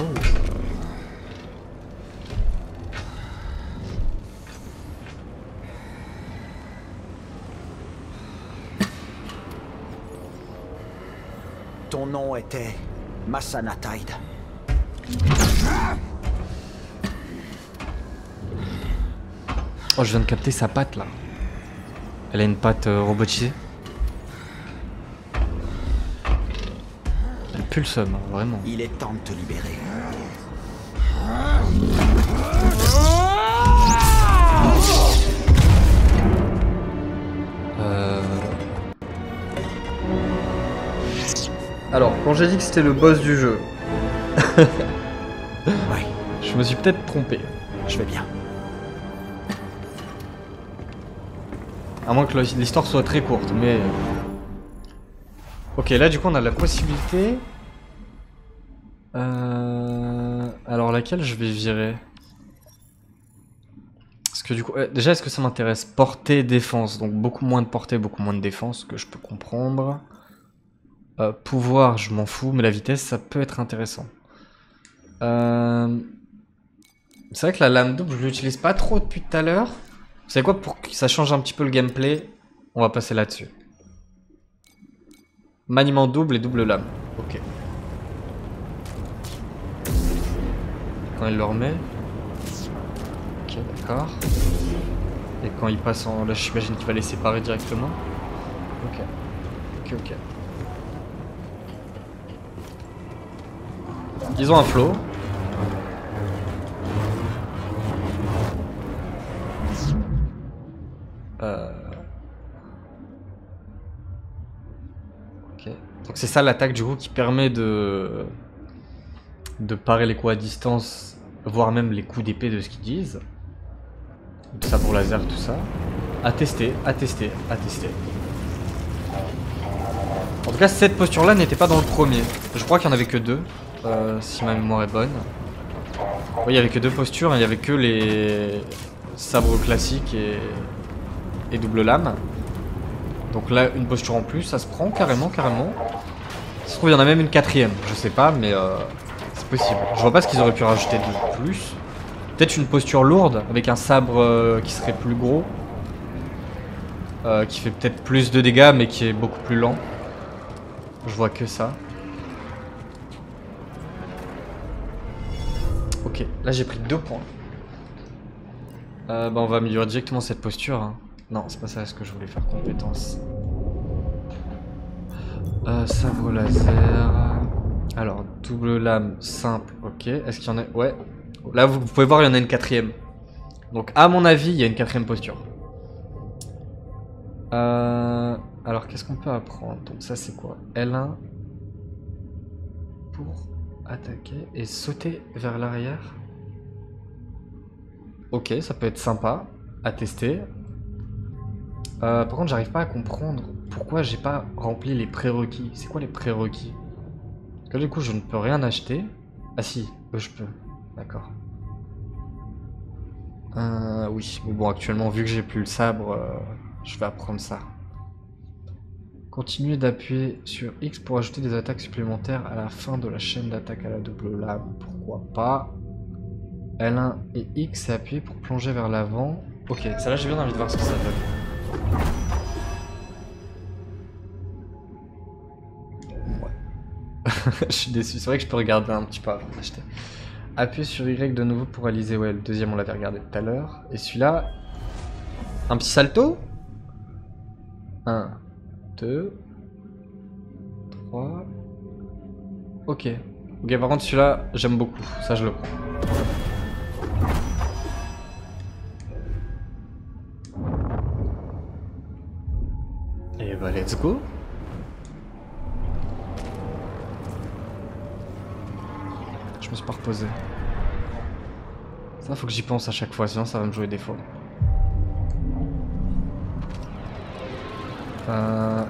Ton nom était Masana Tide. Oh, je viens de capter sa patte là. Elle a une patte robotisée. plus le seum, hein, vraiment. Il est temps de te libérer. Alors, quand j'ai dit que c'était le boss du jeu, ouais. Je me suis peut-être trompé. Je vais bien. À moins que l'histoire soit très courte, mais... Ok, là du coup on a la possibilité... Alors laquelle je vais virer? Parce que du coup... déjà, est-ce que ça m'intéresse? Portée, défense. Donc beaucoup moins de portée, beaucoup moins de défense, que je peux comprendre. Pouvoir, je m'en fous, mais la vitesse, ça peut être intéressant. C'est vrai que la lame double, je l'utilise pas trop depuis tout à l'heure. Vous savez quoi, pour que ça change un petit peu le gameplay, on va passer là-dessus. Maniement double et double lame. Ok. Quand il le remet. Ok, d'accord. Et quand il passe en... Là, j'imagine qu'il va les séparer directement. Ok. Ok, ok. Ils ont un flow. Ok. Donc c'est ça l'attaque du coup qui permet de parer les coups à distance, voire même les coups d'épée de ce qu'ils disent. Tout ça pour laser, tout ça. À tester, à tester, à tester. En tout cas, cette posture-là n'était pas dans le premier. Je crois qu'il n'y en avait que deux, si ma mémoire est bonne. Oui, il n'y avait que deux postures, il n'y avait que les sabres classiques et double lame. Donc là, une posture en plus, ça se prend carrément, carrément. Ça se trouve, il y en a même une quatrième, je sais pas, mais c'est possible. Je vois pas ce qu'ils auraient pu rajouter de plus. Peut-être une posture lourde, avec un sabre qui serait plus gros. Qui fait peut-être plus de dégâts, mais qui est beaucoup plus lent. Je vois que ça. Ok, là j'ai pris 2 points. Bah on va améliorer directement cette posture. Hein. Non, c'est pas ça ce que je voulais faire, compétence. Sabre laser. Alors, double lame simple, ok. Est-ce qu'il y en a... Ouais. Là vous pouvez voir, il y en a une quatrième. Donc à mon avis, il y a une quatrième posture. Alors qu'est-ce qu'on peut apprendre? Donc ça c'est quoi? L1 pour attaquer et sauter vers l'arrière. Ok, ça peut être sympa à tester. Par contre j'arrive pas à comprendre pourquoi j'ai pas rempli les prérequis. C'est quoi les prérequis? Parce que du coup je ne peux rien acheter. Ah si, je peux. D'accord. Oui, mais bon actuellement vu que j'ai plus le sabre, je vais apprendre ça. Continuez d'appuyer sur X pour ajouter des attaques supplémentaires à la fin de la chaîne d'attaque à la double lame. Pourquoi pas? L1 et X et appuyer pour plonger vers l'avant. Ok, ça là j'ai bien envie de voir ce que ça donne. Ouais. Je suis déçu, c'est vrai que je peux regarder un petit peu avant d'acheter. Appuyez sur Y de nouveau pour réaliser, ouais, le deuxième on l'avait regardé tout à l'heure. Et celui-là, un petit salto. 1, 2, 3. Ok. Ok, par contre celui-là, j'aime beaucoup. Ça, je le prends. Et bah, let's go. Je me suis pas reposé. Ça, faut que j'y pense à chaque fois, sinon ça va me jouer des fois.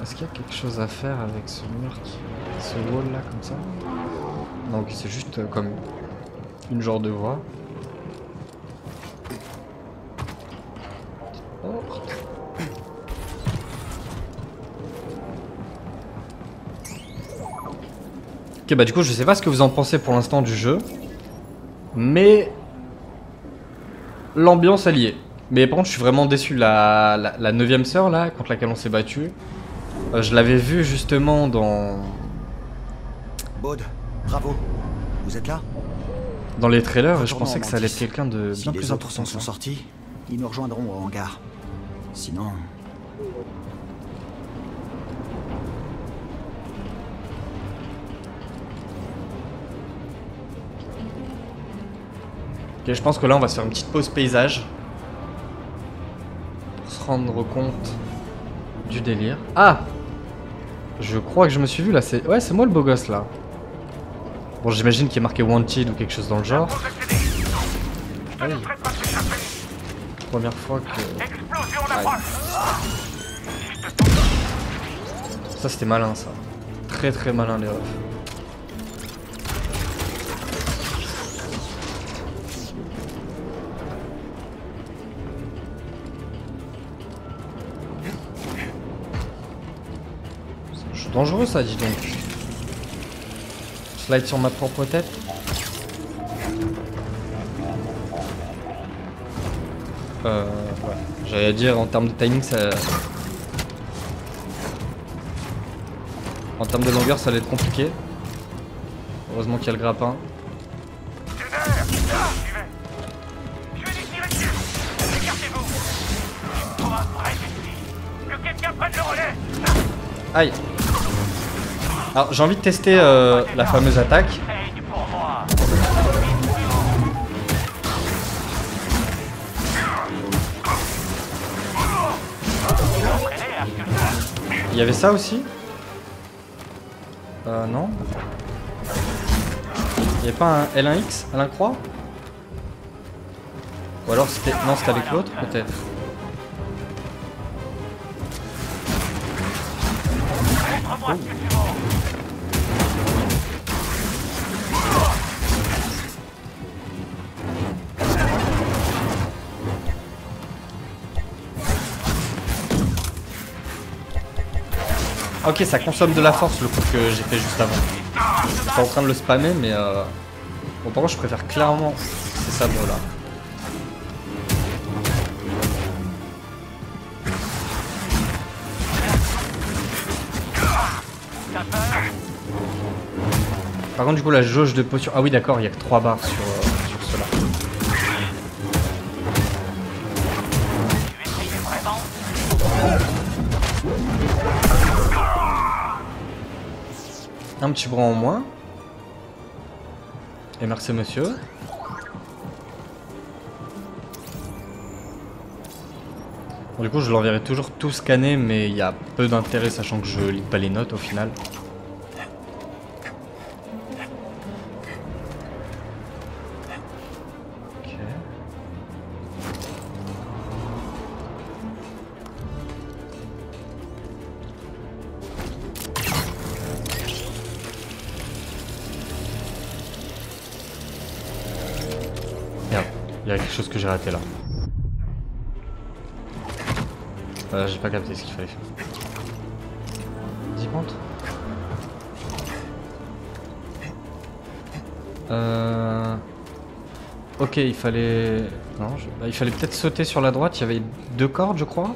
Est-ce qu'il y a quelque chose à faire avec ce mur ce wall là comme ça? Non, ok, c'est juste comme une genre de voie. Oh. Ok, bah du coup je sais pas ce que vous en pensez pour l'instant du jeu, mais l'ambiance elle y est. Mais par contre, je suis vraiment déçu. La 9ème sœur, là, contre laquelle on s'est battu, je l'avais vue justement dans... Baud, bravo. Vous êtes là? Dans les trailers, et je pensais que ça allait être quelqu'un de bien plus important. Si les autres sont sortis, ils nous rejoindront au hangar. Sinon... Ok, je pense que là on va se faire une petite pause paysage. Pour se rendre compte du délire. Ah! Je crois que je me suis vu là, c'est... Ouais, c'est moi le beau gosse là. Bon, j'imagine qu'il est marqué Wanted ou quelque chose dans le genre. Ah oui. Première fois que... Ouais. Ça c'était malin ça. Très très malin les refs. C'est dangereux ça, dis donc. Slide sur ma propre tête. Ouais. J'allais dire en termes de timing ça... En termes de longueur ça allait être compliqué. Heureusement qu'il y a le grappin. Aïe. Alors j'ai envie de tester la fameuse attaque. Il y avait ça aussi? Non. Il n'y avait pas un L1X, L1 croix? Ou alors c'était... Non, c'était avec l'autre peut-être. Oh. Ok, ça consomme de la force le coup que j'ai fait juste avant. Je suis pas en train de le spammer, mais bon, par contre, je préfère clairement ces sabres là. Par contre, du coup, la jauge de potion. Ah oui, d'accord, il y a que 3 barres sur cela. Un petit bras en moins. Et merci monsieur. Bon, du coup je l'enverrai toujours tout scanné, mais il y a peu d'intérêt sachant que je lis pas les notes au final. Ok. Merde, il y a quelque chose que j'ai raté là. J'ai pas capté ce qu'il fallait faire. 10 pentes. Ok, il fallait... Non, bah, il fallait peut-être sauter sur la droite, il y avait 2 cordes je crois.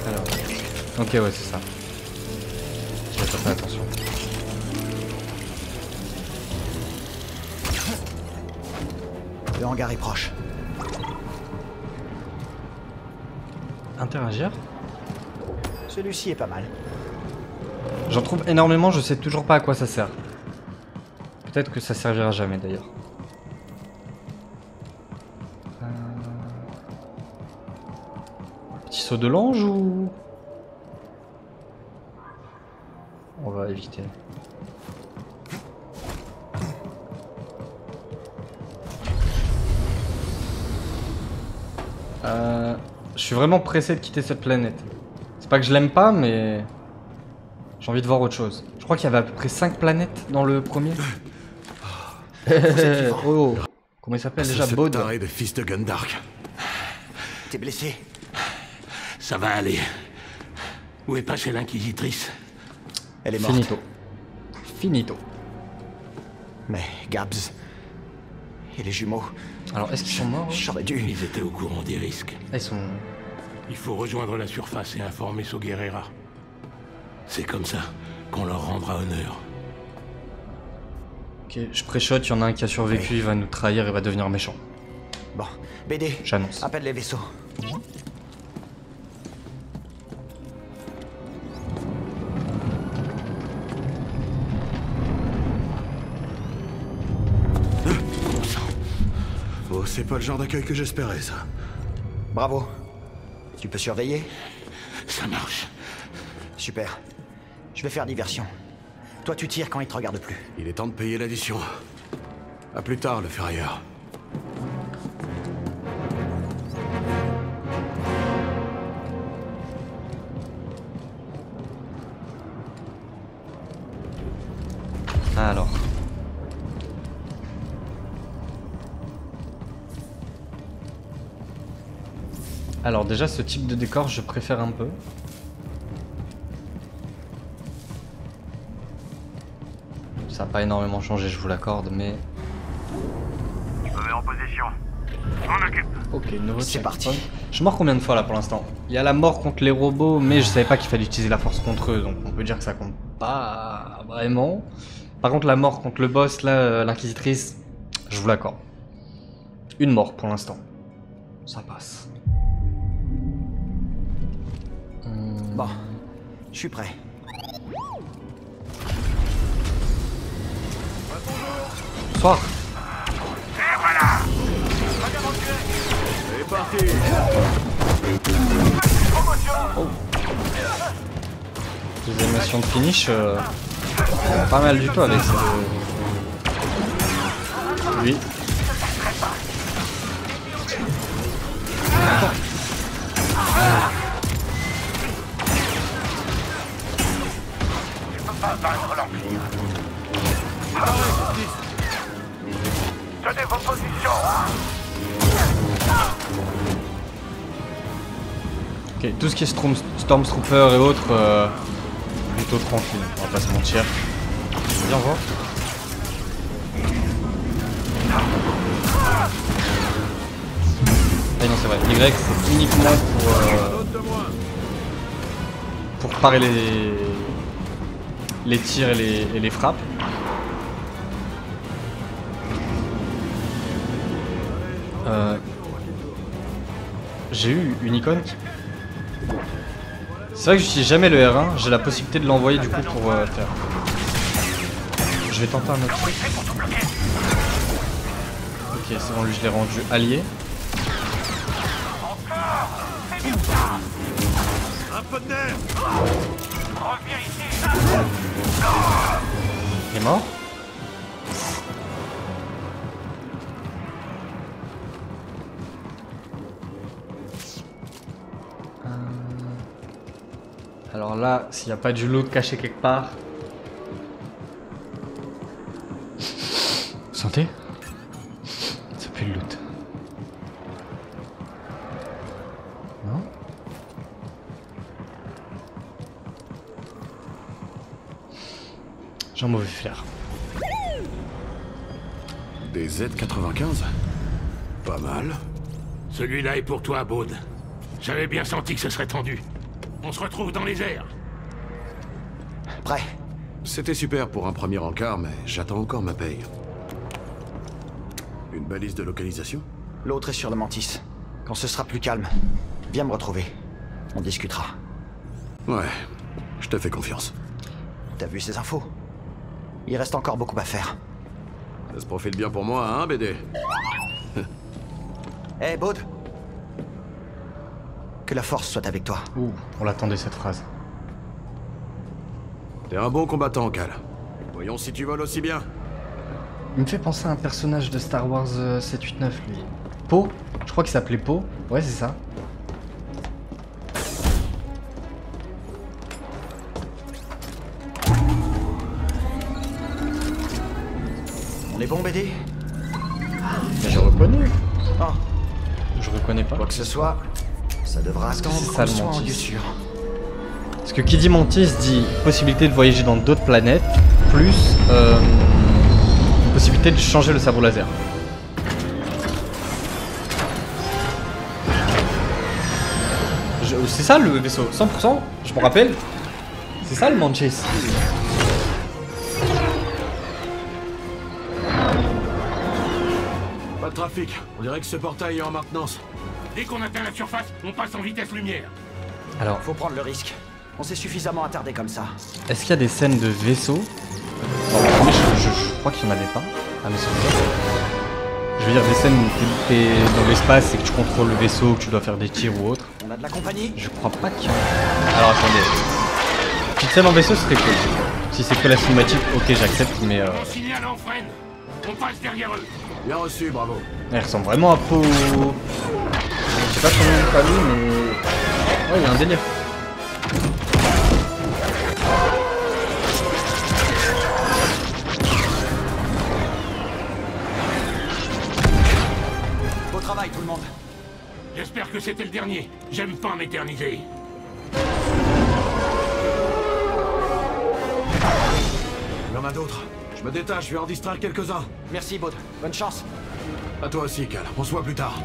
Alors... Ok, ouais, c'est ça. J'avais pas fait attention. Le hangar est proche. Interagir. Celui-ci est pas mal. J'en trouve énormément, je sais toujours pas à quoi ça sert. Peut-être que ça servira jamais d'ailleurs. Petit saut de l'ange ou... On va éviter. Je suis vraiment pressé de quitter cette planète. C'est pas que je l'aime pas, mais... J'ai envie de voir autre chose. Je crois qu'il y avait à peu près 5 planètes dans le premier. Oh, comment il s'appelle déjà? Baud. De fils de Gundark. T'es blessé? Ça va aller. Où est passée l'inquisitrice? Elle est morte. Finito. Finito. Mais Gabs et les jumeaux... Alors, est-ce qu'ils sont morts? J'aurais dû... Ils étaient au courant des risques. Ils sont... Il faut rejoindre la surface et informer Soguerera. C'est comme ça qu'on leur rendra honneur. Ok, je pré-shot, il y en a un qui a survécu, il va nous trahir et va devenir méchant. Bon, BD, j'annonce. Appelle les vaisseaux. Oh, c'est pas le genre d'accueil que j'espérais, ça. Bravo. Tu peux surveiller? Ça marche. Super. Je vais faire diversion. Toi, tu tires quand il te regarde plus. Il est temps de payer l'addition. À plus tard, le ferrailleur. Alors. Alors déjà ce type de décor je préfère un peu. Ça n'a pas énormément changé, je vous l'accorde, mais... Je me mets en position. Je m'en occupe. Ok, nouveau C'est parti. Je mors combien de fois là pour l'instant? Il y a la mort contre les robots, mais je savais pas qu'il fallait utiliser la force contre eux, donc on peut dire que ça compte pas vraiment. Par contre la mort contre le boss là, l'inquisitrice, je vous l'accorde. Une mort pour l'instant. Ça passe. Bon, je suis prêt. Bonsoir. Et voilà. C'est parti. Oh. Deuxième mission de finish, pas mal du tout avec ça. Lui. Tenez vos positions. Ok, tout ce qui est Stormtrooper et autres, plutôt tranquille, on va pas se mentir. Viens voir. Ah non c'est vrai, Y c'est uniquement pour parer les tirs et les frappes. J'ai eu une icône qui... C'est vrai que j'utilise jamais le R1, j'ai la possibilité de l'envoyer du coup pour faire... Je vais tenter un autre truc. Ok, c'est bon, lui je l'ai rendu allié. Un peu de nerf. Reviens ici. Il est mort. Alors là, s'il n'y a pas du loot caché quelque part... Santé. Ça pue le loot. Non? J'ai un mauvais flair. Des Z95? Pas mal. Celui-là est pour toi, Baud. J'avais bien senti que ce serait tendu. On se retrouve dans les airs. Prêt. C'était super pour un premier encart, mais j'attends encore ma paye. Une balise de localisation? L'autre est sur le Mantis. Quand ce sera plus calme, viens me retrouver. On discutera. Ouais, je te fais confiance. T'as vu ces infos? Il reste encore beaucoup à faire. Ça se profile bien pour moi, hein, BD? Hey, Baud. Que la force soit avec toi. Ouh, on l'attendait cette phrase. T'es un bon combattant, Cal. Voyons si tu voles aussi bien. Il me fait penser à un personnage de Star Wars 789, lui. Poe? Je crois qu'il s'appelait Poe. Ouais, c'est ça. On est bon, BD? Mais j'ai reconnu. Ah. Je reconnais pas. Quoi que ce soit, ça devra attendre qu'on soit en lieu sûr. Parce que qui dit Mantis dit possibilité de voyager dans d'autres planètes, plus possibilité de changer le sabre laser. C'est ça le vaisseau, 100%, je me rappelle. C'est ça le Mantis. Pas de trafic, on dirait que ce portail est en maintenance. Dès qu'on atteint la surface, on passe en vitesse lumière. Alors, faut prendre le risque. On s'est suffisamment attardé comme ça. Est-ce qu'il y a des scènes de vaisseaux? Je crois qu'il n'y en avait pas. Ah mais c'est Je veux dire des scènes où t'es dans l'espace et que tu contrôles le vaisseau, que tu dois faire des tirs ou autre. On a de la compagnie? Je crois pas qu'il y en a. Alors attendez. Petite scène en vaisseau serait cool. Si c'est que la cinématique, ok j'accepte, mais On signale en freine. On passe derrière eux. Bien reçu, bravo. elle ressemble vraiment à Poe. Je sais pas son nom de famille, mais ouais, il y a un délire. Beau travail tout le monde. J'espère que c'était le dernier. J'aime pas m'éterniser. Il y en a d'autres. Je me détache, je vais en distraire quelques-uns. Merci Baud. Bonne chance. À toi aussi, Cal. On se voit plus tard.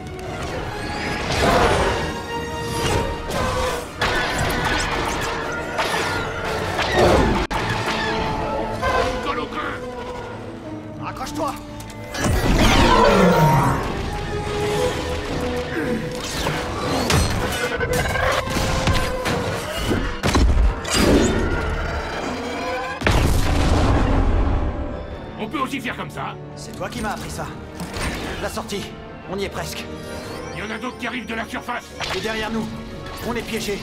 Accroche-toi. On peut aussi faire comme ça. C'est toi qui m'as appris ça. La sortie. On y est presque. Il y en a d'autres qui arrivent de la surface. Et derrière nous. On est piégés.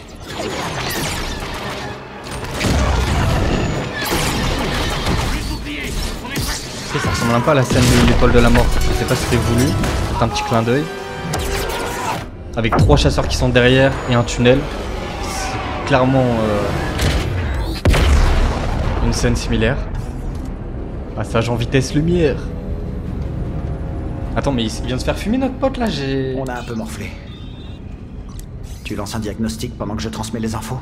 Ça ressemble un peu à la scène de l'étoile de la mort. Je sais pas si c'était voulu. C'est un petit clin d'œil. Avec 3 chasseurs qui sont derrière et un tunnel. C'est clairement une scène similaire. Passage en vitesse lumière. Attends, mais il vient de se faire fumer notre pote là, j'ai... On a un peu morflé. Tu lances un diagnostic pendant que je transmets les infos?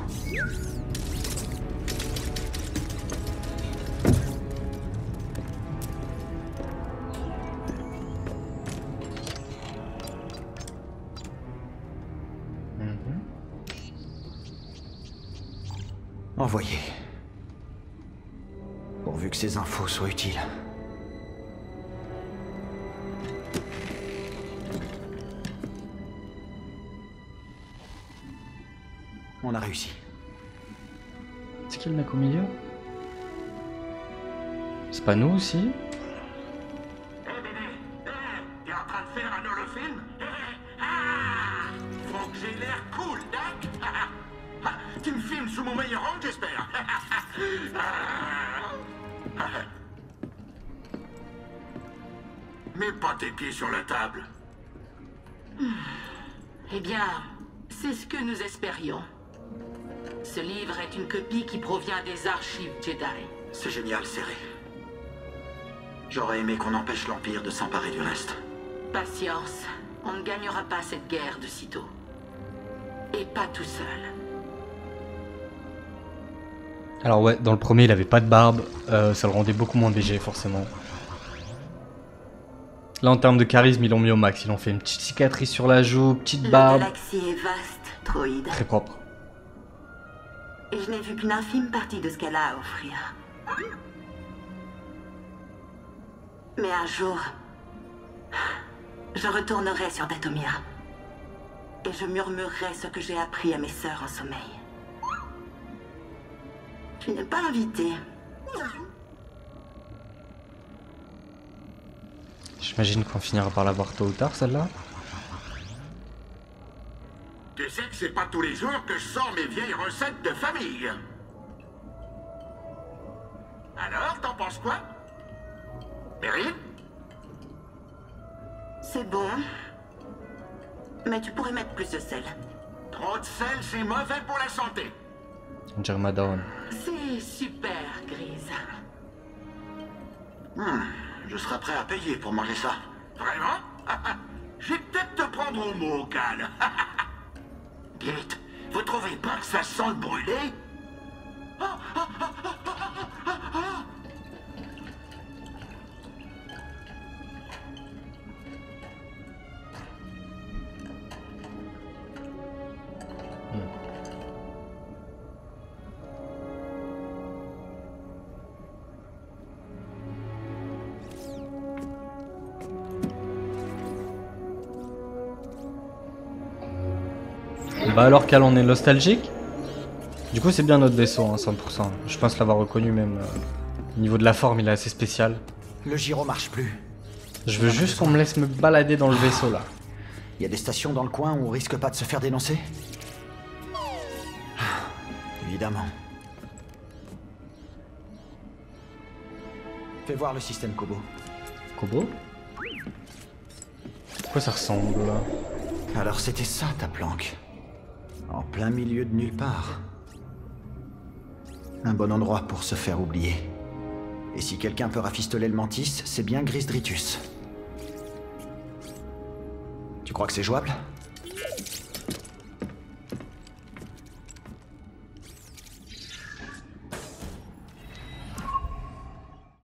Envoyé. Pourvu que ces infos soient utiles. On a réussi. C'est qui le mec au milieu? C'est pas nous aussi? T'es en train de faire un holofilm? Faut que j'ai l'air cool, Doc. Tu me filmes sous mon meilleur angle, j'espère. Mets pas tes pieds sur la table. Eh bien, c'est ce que nous espérions. Ce livre est une copie qui provient des archives Jedi. C'est génial, Serré. J'aurais aimé qu'on empêche l'Empire de s'emparer du reste. Patience, on ne gagnera pas cette guerre de sitôt. Et pas tout seul. Alors ouais, dans le premier il avait pas de barbe, ça le rendait beaucoup moins BG forcément. Là en termes de charisme ils l'ont mis au max, ils ont fait une petite cicatrice sur la joue, petite barbe. La galaxie est vaste, droïde. Très propre. Et je n'ai vu qu'une infime partie de ce qu'elle a à offrir. Mais un jour, je retournerai sur Dathomir. Et je murmurerai ce que j'ai appris à mes sœurs en sommeil. Tu n'es pas invité. J'imagine qu'on finira par la voir tôt ou tard celle-là. Tu sais que c'est pas tous les jours que je sors mes vieilles recettes de famille. Alors, t'en penses quoi? Meryl? C'est bon. Mais tu pourrais mettre plus de sel. Trop de sel, c'est mauvais pour la santé. Germadone. C'est super, Grise. Je serais prêt à payer pour manger ça. Vraiment? Je vais peut-être te prendre au mot, Cal. Dites, vous trouvez pas que ça sent le brûlé? Bah alors Cal, on est nostalgique. Du coup c'est bien notre vaisseau, hein, 100%. Je pense l'avoir reconnu même. Au niveau de la forme, il est assez spécial. Le gyro marche plus. Je veux juste qu'on me laisse me balader dans le vaisseau là. Il y a des stations dans le coin où on risque pas de se faire dénoncer? Évidemment. Fais voir le système Kobo. Kobo? À quoi ça ressemble là? Alors c'était ça ta planque. En plein milieu de nulle part. Un bon endroit pour se faire oublier. Et si quelqu'un peut rafistoler le Mantis, c'est bien Gris Dritus. Tu crois que c'est jouable?